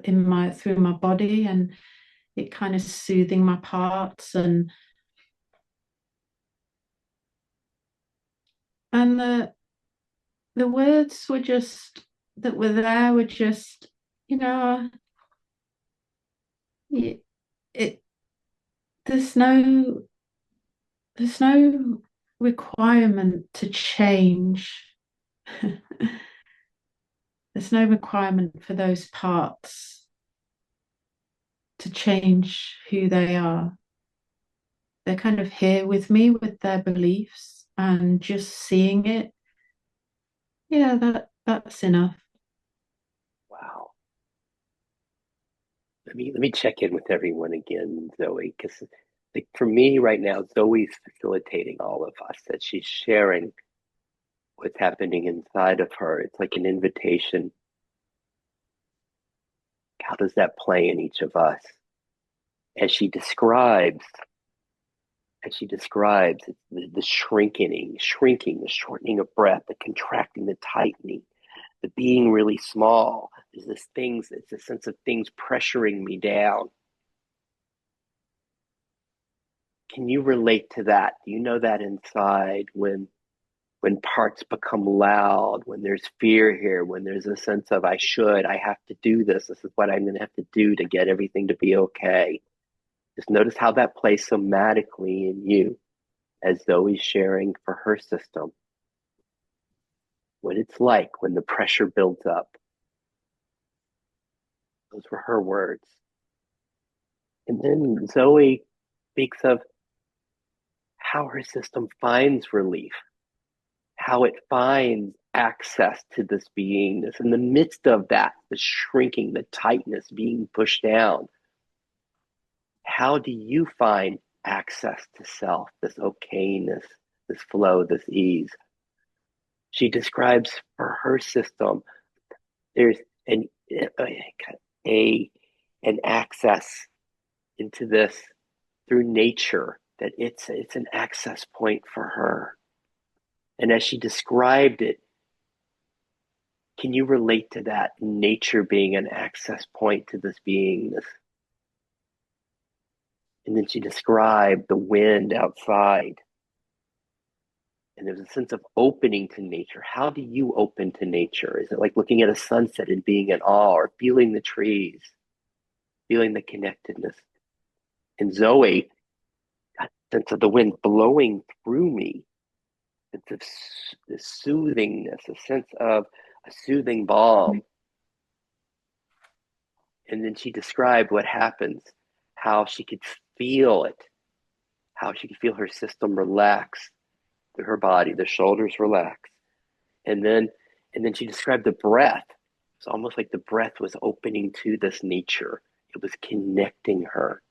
in my through my body, and it kind of soothing my parts, and the words were just that were there were just, you know, it there's no there's no requirement to change. There's no requirement for those parts to change who they are. They're kind of here with me with their beliefs, and just seeing it, yeah, that's enough. Wow. Let me check in with everyone again, Zoe, because like for me right now, Zoe's facilitating all of us, that she's sharing what's happening inside of her. It's like an invitation. How does that play in each of us? As she describes, it's the shrinking, the shortening of breath, the contracting, the tightening, the being really small. There's it's a sense of things pressuring me down. Can you relate to that? Do you know that inside when parts become loud, when there's fear here, when there's a sense of I have to do this. This is what I'm going to have to do to get everything to be okay. Just notice how that plays somatically in you as Zoe's sharing for her system. What it's like when the pressure builds up. Those were her words. And then Zoe speaks of how her system finds relief, how it finds access to this beingness. In the midst of that, the shrinking, the tightness, being pushed down, how do you find access to self, this okayness, this flow, this ease? She describes for her system, there's a an access into this through nature, that it's an access point for her. And as she described it, can you relate to that, nature being an access point to this beingness? And then she described the wind outside. And there's a sense of opening to nature. How do you open to nature? Is it like looking at a sunset and being in awe, or feeling the trees, feeling the connectedness? And Zoe got a sense of the wind blowing through me. It's a soothingness, a sense of a soothing balm. And then she described what happens, how she could feel it, how she could feel her system relax through her body, the shoulders relax. And then she described the breath. It's almost like the breath was opening to this nature. It was connecting her.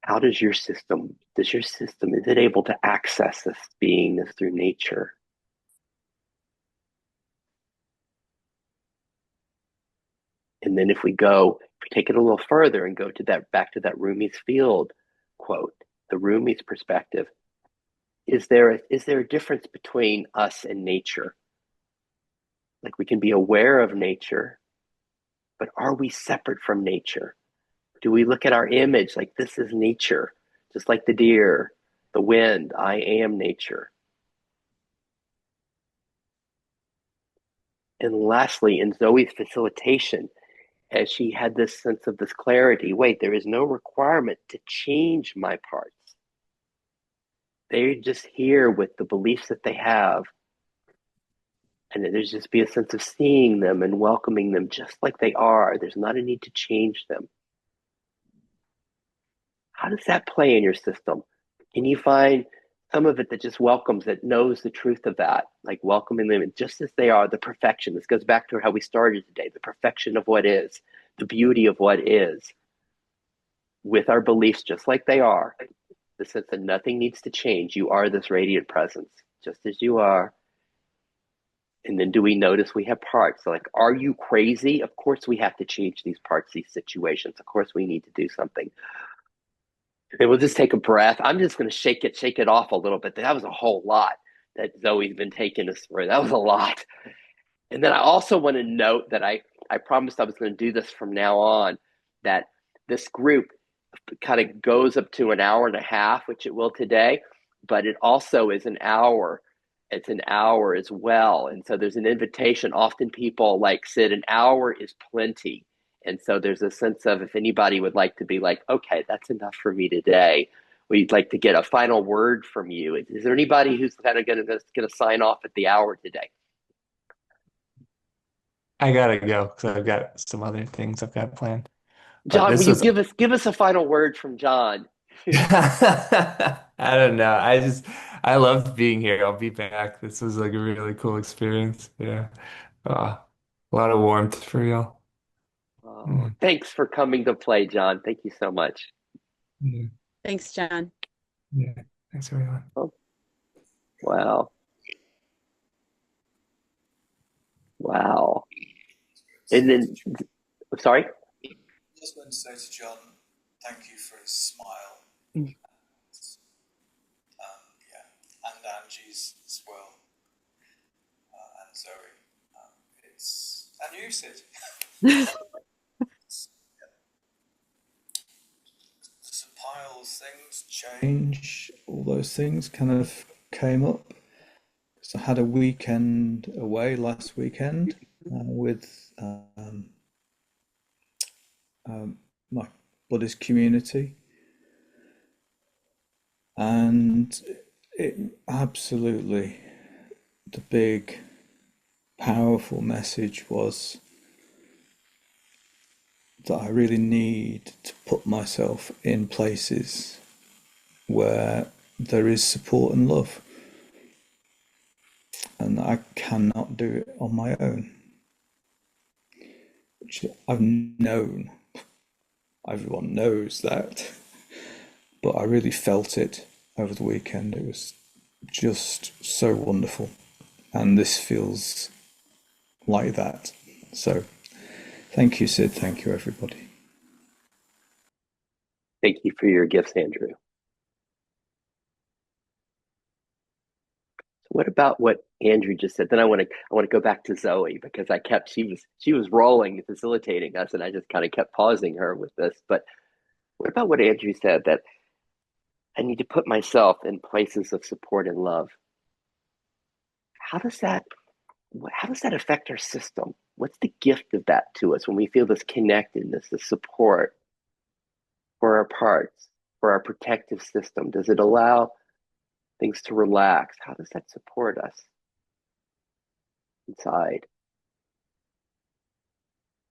How does your system, is it able to access this beingness through nature? And then if we take it a little further and go to that, back to that Rumi's field quote, the Rumi's perspective, is there a difference between us and nature? Like, we can be aware of nature, but are we separate from nature? Do we look at our image like this is nature, just like the deer, the wind, I am nature? And lastly, in Zoe's facilitation, as she had this sense of this clarity, wait, there is no requirement to change my parts. They're just here with the beliefs that they have. And there's just be a sense of seeing them and welcoming them just like they are. There's not a need to change them. How does that play in your system? Can you find some of it that just welcomes, that knows the truth of that, like welcoming them just as they are, the perfection? This goes back to how we started today, the perfection of what is, the beauty of what is, with our beliefs just like they are, the sense that nothing needs to change. You are this radiant presence, just as you are. And then do we notice we have parts? So like, are you crazy? Of course we have to change these parts, these situations. Of course we need to do something. And we'll just take a breath. I'm just going to shake it off a little bit. That was a whole lot that Zoe's been taking us through. That was a lot. And then I also want to note that I promised I was going to do this from now on, that this group kind of goes up to an hour and a half, which it will today, but it also is an hour. It's an hour as well. And so there's an invitation. Often people like said an hour is plenty. And so there's a sense of if anybody would like to be like, okay, that's enough for me today. We'd like to get a final word from you. Is there anybody who's kind of going to sign off at the hour today? I gotta go because I've got some other things I've got planned. But John, will this you was give us a final word from John? I don't know. I loved being here. I'll be back. This was like a really cool experience. Yeah. Uh, a lot of warmth for y'all. Oh, Mm, thanks for coming to play, John. Thank you so much. yeah. Thanks, John. Yeah. Thanks everyone. Oh, wow. Wow. And then, sorry? Just want to say to John, thank you for his smile. Mm. Yeah, and Angie's as well, and Zoe. And you, Sid. Piles, things, change, all those things kind of came up. So I had a weekend away last weekend with my Buddhist community, and it absolutely the big powerful message was that I really need to put myself in places where there is support and love, and I cannot do it on my own, which I've known. Everyone knows that, but I really felt it over the weekend. It was just so wonderful, and this feels like that. So, thank you, Sid. Thank you, everybody. Thank you for your gifts, Andrew. So what about what Andrew just said? Then I want to go back to Zoe because she was rolling, facilitating us, and I just kind of kept pausing her with this. But what about what Andrew said that I need to put myself in places of support and love? How does that how does that affect our system? What's the gift of that to us when we feel this connectedness, this support for our parts, for our protective system? Does it allow things to relax? How does that support us inside?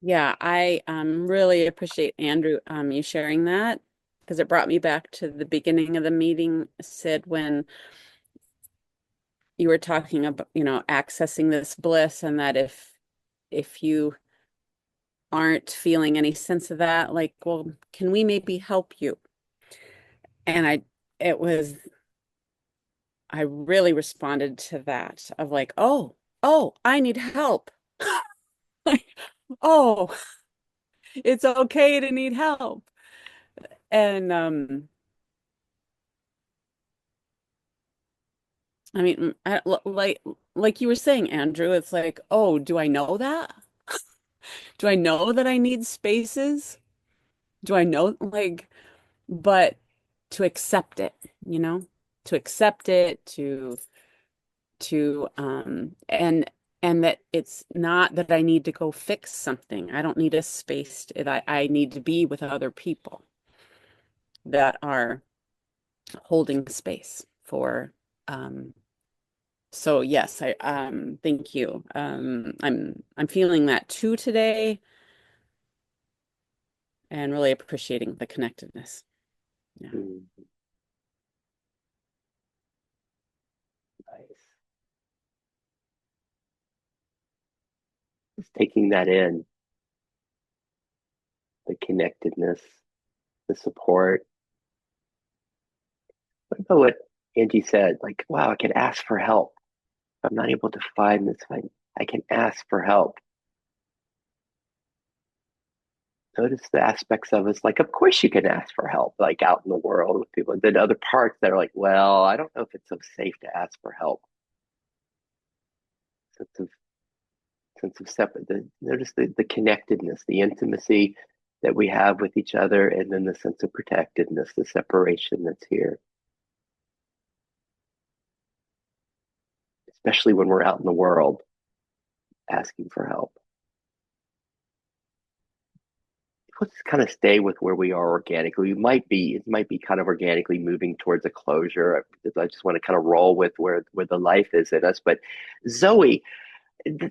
Yeah, I really appreciate Andrew you sharing that because it brought me back to the beginning of the meeting, Sid, when you were talking about, accessing this bliss and that if you aren't feeling any sense of that, like, well, can we maybe help you? And it was, I really responded to that of like, oh, I need help. Like, oh, it's okay to need help. And I mean, like you were saying, Andrew, it's like, oh, do I know that? Do I know that I need spaces? Do I know like, but to accept it, you know, to accept it, to and that it's not that I need to go fix something. I don't need a space. I need to be with other people that are holding space for so yes, I thank you. I'm feeling that too today and really appreciating the connectedness. Yeah. Mm, nice. Just taking that in, the connectedness, the support. What about what Angie said? Like, wow, I could ask for help. If I'm not able to find this, I can ask for help. Notice the aspects of us, like, of course you can ask for help, like out in the world with people. And then other parts that are like, well, I don't know if it's so safe to ask for help. Sense of sense of separate. Notice the connectedness, the intimacy that we have with each other, and then the sense of protectedness, the separation that's here. Especially when we're out in the world asking for help. Let's kind of stay with where we are organically. It might be kind of organically moving towards a closure. I just want to kind of roll with where the life is in us. But Zoe,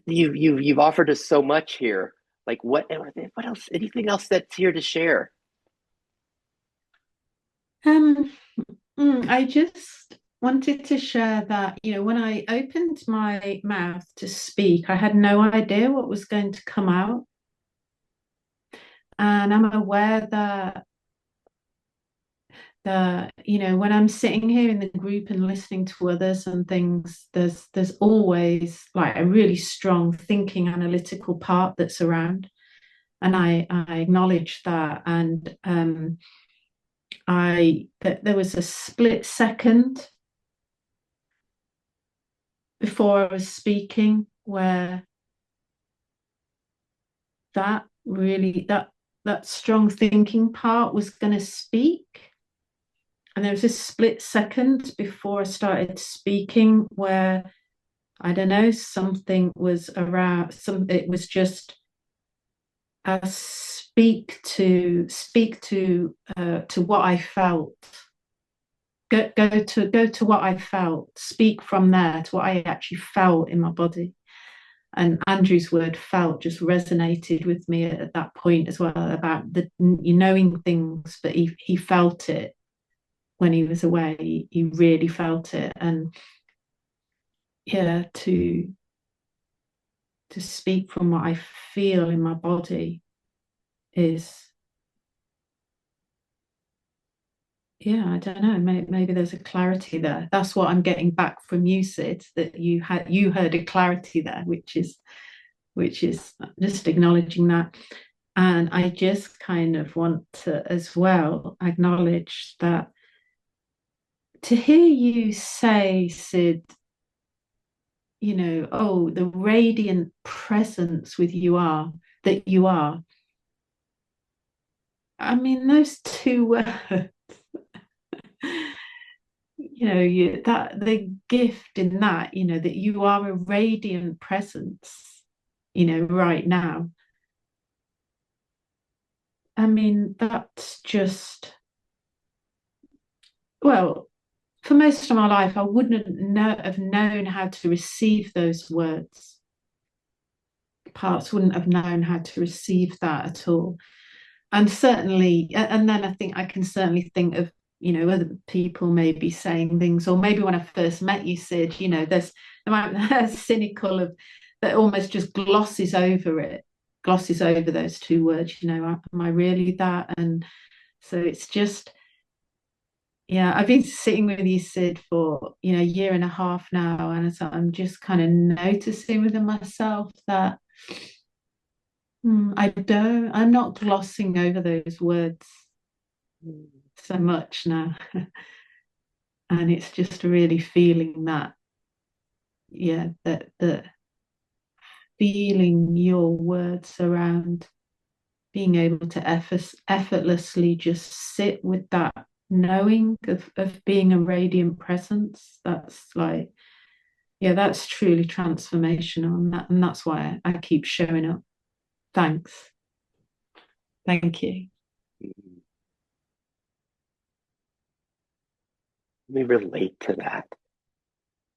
you've offered us so much here. Like what else? Anything else that's here to share? I just wanted to share that, when I opened my mouth to speak, I had no idea what was going to come out. And I'm aware that when I'm sitting here in the group and listening to others and things, there's always like a really strong thinking analytical part that's around. And I acknowledge that. And there was a split second before I was speaking where that strong thinking part was going to speak. And there was a split second before I started speaking where, I don't know, something was around, it was just speak to what I felt. Go to what I felt. Speak from there to what I actually felt in my body. And Andrew's word felt just resonated with me at that point as well, about the knowing things, but he felt it when he was away. He really felt it. And yeah, to speak from what I feel in my body is, yeah, I don't know, maybe there's a clarity there. That's what I'm getting back from you, Sid, that you heard a clarity there, which is just acknowledging that. And I just kind of want to as well acknowledge that, to hear you say, Sid, oh, the radiant presence with that you are. I mean, those two words, that the gift in that, that you are a radiant presence, right now. I mean, that's just, well, for most of my life, I wouldn't have known how to receive those words. Parts wouldn't have known how to receive that at all. And certainly, and then I think I can certainly think of, other people maybe saying things, or maybe when I first met you, Sid, there's cynical of that almost just glosses over those two words, am I really that? And so it's just, yeah, I've been sitting with you, Sid, for a year and a half now, and so I'm just kind of noticing within myself that I'm not glossing over those words so much now. And it's just really feeling that, yeah, that feeling your words around being able to effortlessly just sit with that knowing of being a radiant presence. That's like, yeah, that's truly transformational, and that's why I keep showing up. Thanks. Thank you. We relate to that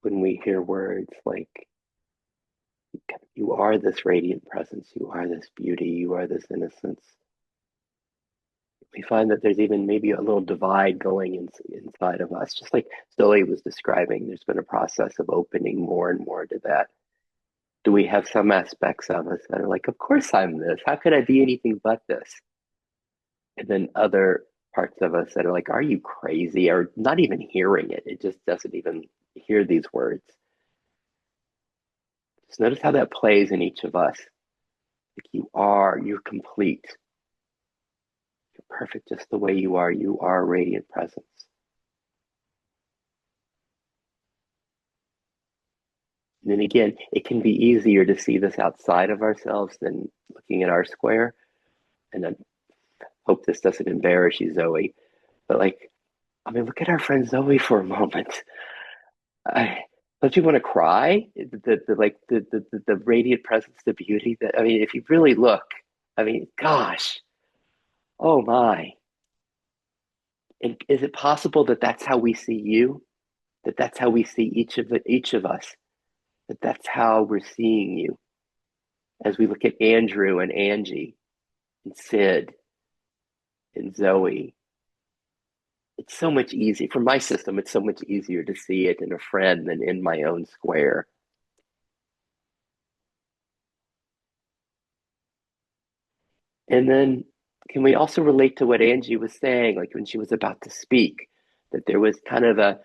when we hear words like, you are this radiant presence, you are this beauty, you are this innocence. We find that there's even maybe a little divide going inside of us, just like Zoe was describing. There's been a process of opening more and more to that. Do we have some aspects of us that are like, of course I'm this, how could I be anything but this? And then other parts of us that are like, are you crazy? Or not even hearing it. It just doesn't even hear these words. Just notice how that plays in each of us. Like you're complete. You're perfect just the way you are. You are a radiant presence. And then again, it can be easier to see this outside of ourselves than looking at our square. And I hope this doesn't embarrass you, Zoe. But like, I mean, look at our friend Zoe for a moment. I, don't you want to cry? The radiant presence, the beauty that, I mean, if you really look, I mean, gosh, oh my. And is it possible that that's how we see you? That that's how we see each of us? That that's how we're seeing you as we look at Andrew and Angie and Sid and Zoe. It's so much easier for my system. It's so much easier to see it in a friend than in my own square. And then can we also relate to what Angie was saying, like when she was about to speak, that there was kind of a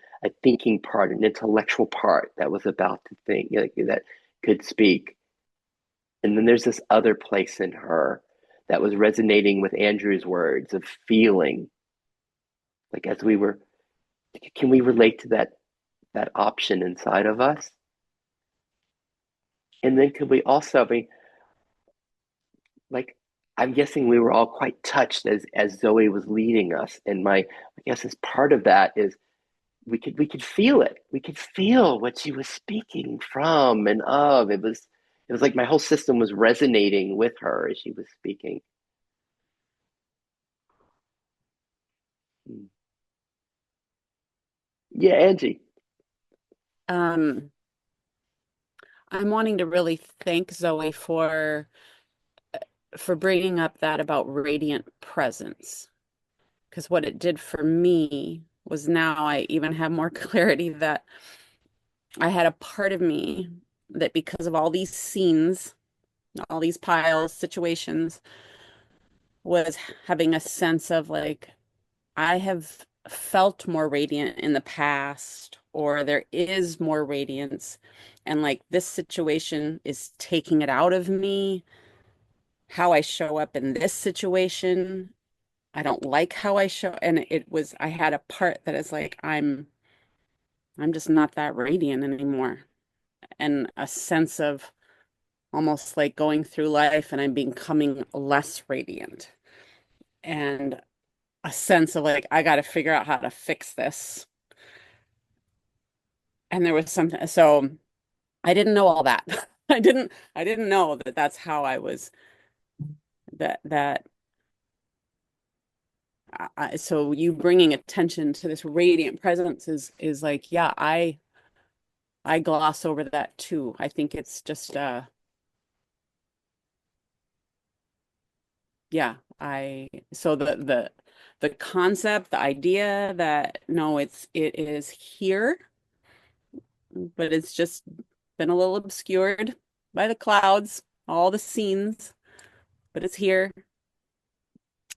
thinking part, an intellectual part that was about to think, like, that could speak. And then there's this other place in her that was resonating with Andrew's words of feeling. Like as we were, can we relate to that option inside of us? And then could we also be like, I'm guessing we were all quite touched as Zoe was leading us. And I guess as part of that is we could feel it. We could feel what she was speaking from and of. It was like my whole system was resonating with her as she was speaking. Yeah, Angie. Um, I'm wanting to really thank Zoe for bringing up that about radiant presence, because what it did for me was now I even have more clarity that I had a part of me that because of all these scenes, all these piles, situations, was having a sense of like, I have felt more radiant in the past, or there is more radiance, and like this situation is taking it out of me. How I show up in this situation, I don't like how I show, and I had a part that is like, I'm just not that radiant anymore. And a sense of almost like going through life and I'm becoming less radiant. And a sense of like, I got to figure out how to fix this. And there was something, so I didn't know all that. I didn't know that that's how I was, that so you bringing attention to this radiant presence is like, yeah, I gloss over that too. I think it's just yeah, I so the concept, the idea that no, it is here, but it's just been a little obscured by the clouds, all the scenes, but it's here,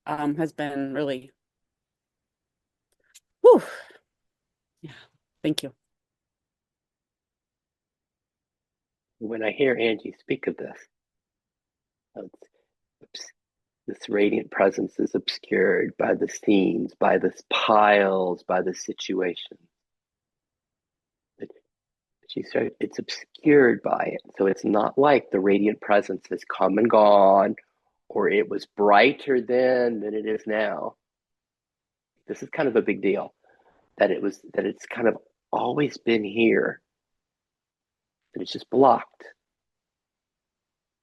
has been really, whew, yeah, thank you. When I hear Angie speak of this, this radiant presence is obscured by the scenes, by the piles, by the situation. But she said it's obscured by it. So it's not like the radiant presence has come and gone, or it was brighter then than it is now. This is kind of a big deal that it's kind of always been here, and it's just blocked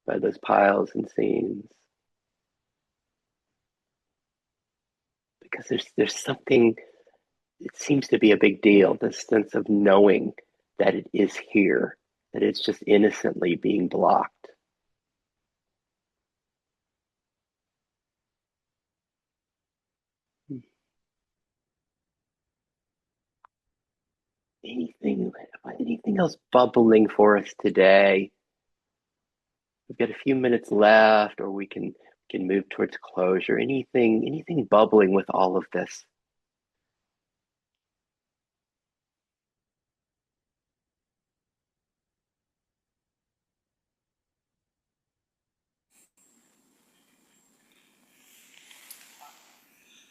by those piles and scenes. Because there's something, it seems to be a big deal, this sense of knowing that it is here, that it's just innocently being blocked. Anything else bubbling for us today? We've got a few minutes left, or we can move towards closure. Anything bubbling with all of this?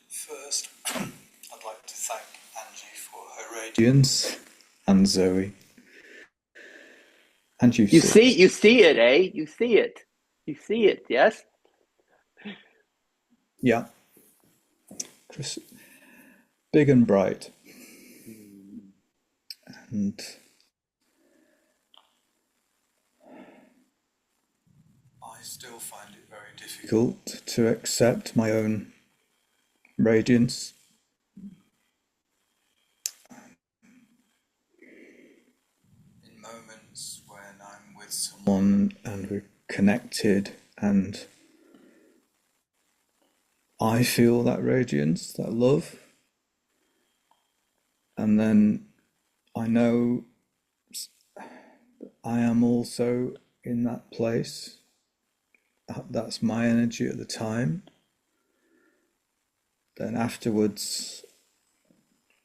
First, I'd like to thank Angie for her radiance and Zoe. And you You see it. you see it, eh? You see it. You see it, yes? Yeah. Chris, big and bright. And I still find it very difficult to accept my own radiance. In moments when I'm with someone and we're connected and I feel that radiance, that love, and then I know I am also in that place. That's my energy at the time. Then afterwards,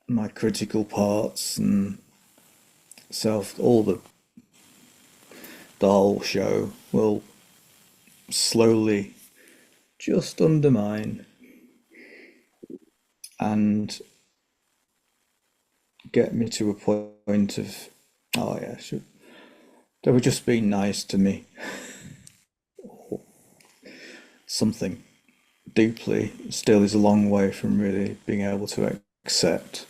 my critical parts and self, all the whole show will slowly just undermine and get me to a point of, oh yeah, sure, they were just being nice to me. Something deeply still is a long way from really being able to accept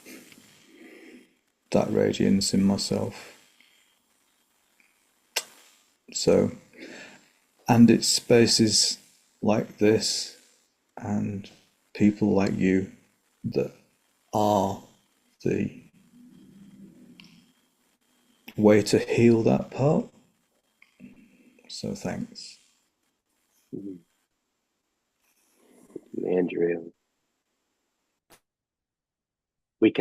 that radiance in myself. So, and it's spaces like this and people like you that are the way to heal that part. So thanks. Andrew. We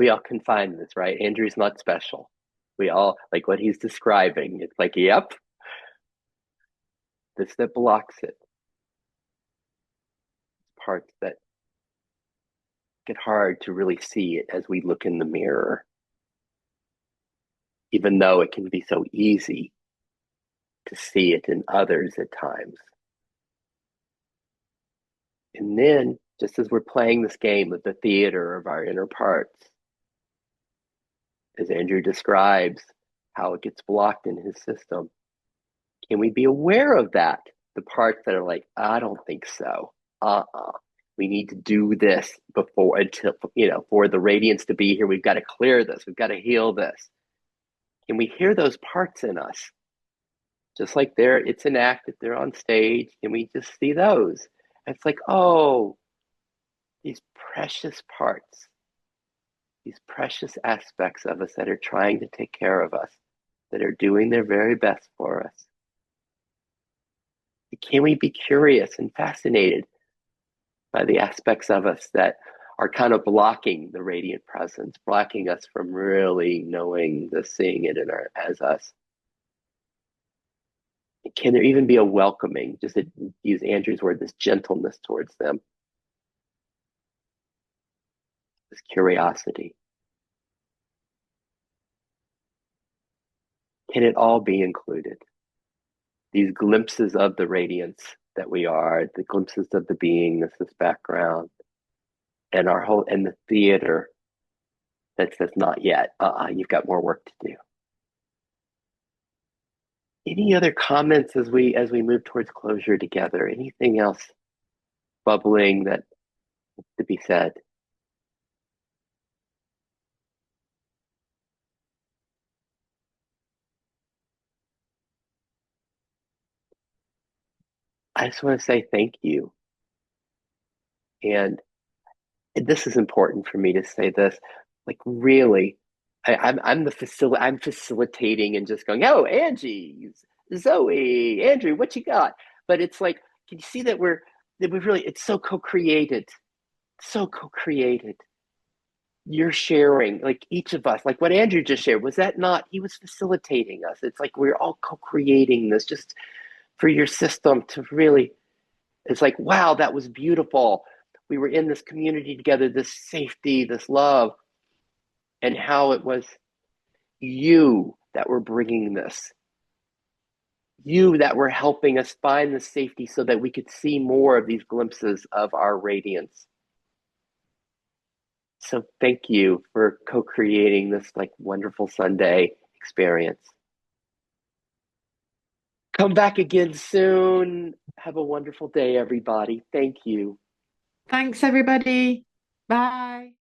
all can find this, right? Andrew's not special. We all like what he's describing. It's like, yep, this that blocks it. Parts that get hard to really see it as we look in the mirror. Even though it can be so easy to see it in others at times. And then, just as we're playing this game of the theater of our inner parts, as Andrew describes how it gets blocked in his system, can we be aware of that? The parts that are like, I don't think so. We need to do this before, until, for the radiance to be here, we've got to clear this. We've got to heal this. Can we hear those parts in us? Just like it's an act, if they're on stage, can we just see those? It's like, oh, these precious parts, these precious aspects of us that are trying to take care of us, that are doing their very best for us. Can we be curious and fascinated by the aspects of us that are kind of blocking the radiant presence, blocking us from really knowing seeing it as us? Can there even be a welcoming, just to use Andrew's word, this gentleness towards them, this curiosity? Can it all be included? These glimpses of the radiance that we are, the glimpses of the beingness, this background, and and the theater that says not yet. You've got more work to do. Any other comments as we move towards closure together? Anything else bubbling that to be said? I just want to say thank you. And this is important for me to say this. Like really, I'm facilitating and just going, oh, Angie, Zoe, Andrew, what you got? But it's like, can you see that we've really, it's so co-created, so co-created. You're sharing, like each of us, like what Andrew just shared, was that not, he was facilitating us. It's like we're all co-creating this just for your system to really, it's like, wow, that was beautiful. We were in this community together, this safety, this love, and how it was you that were bringing this, you that were helping us find the safety so that we could see more of these glimpses of our radiance. So thank you for co-creating this like wonderful Sunday experience. Come back again soon. Have a wonderful day, everybody. Thank you. Thanks, everybody. Bye.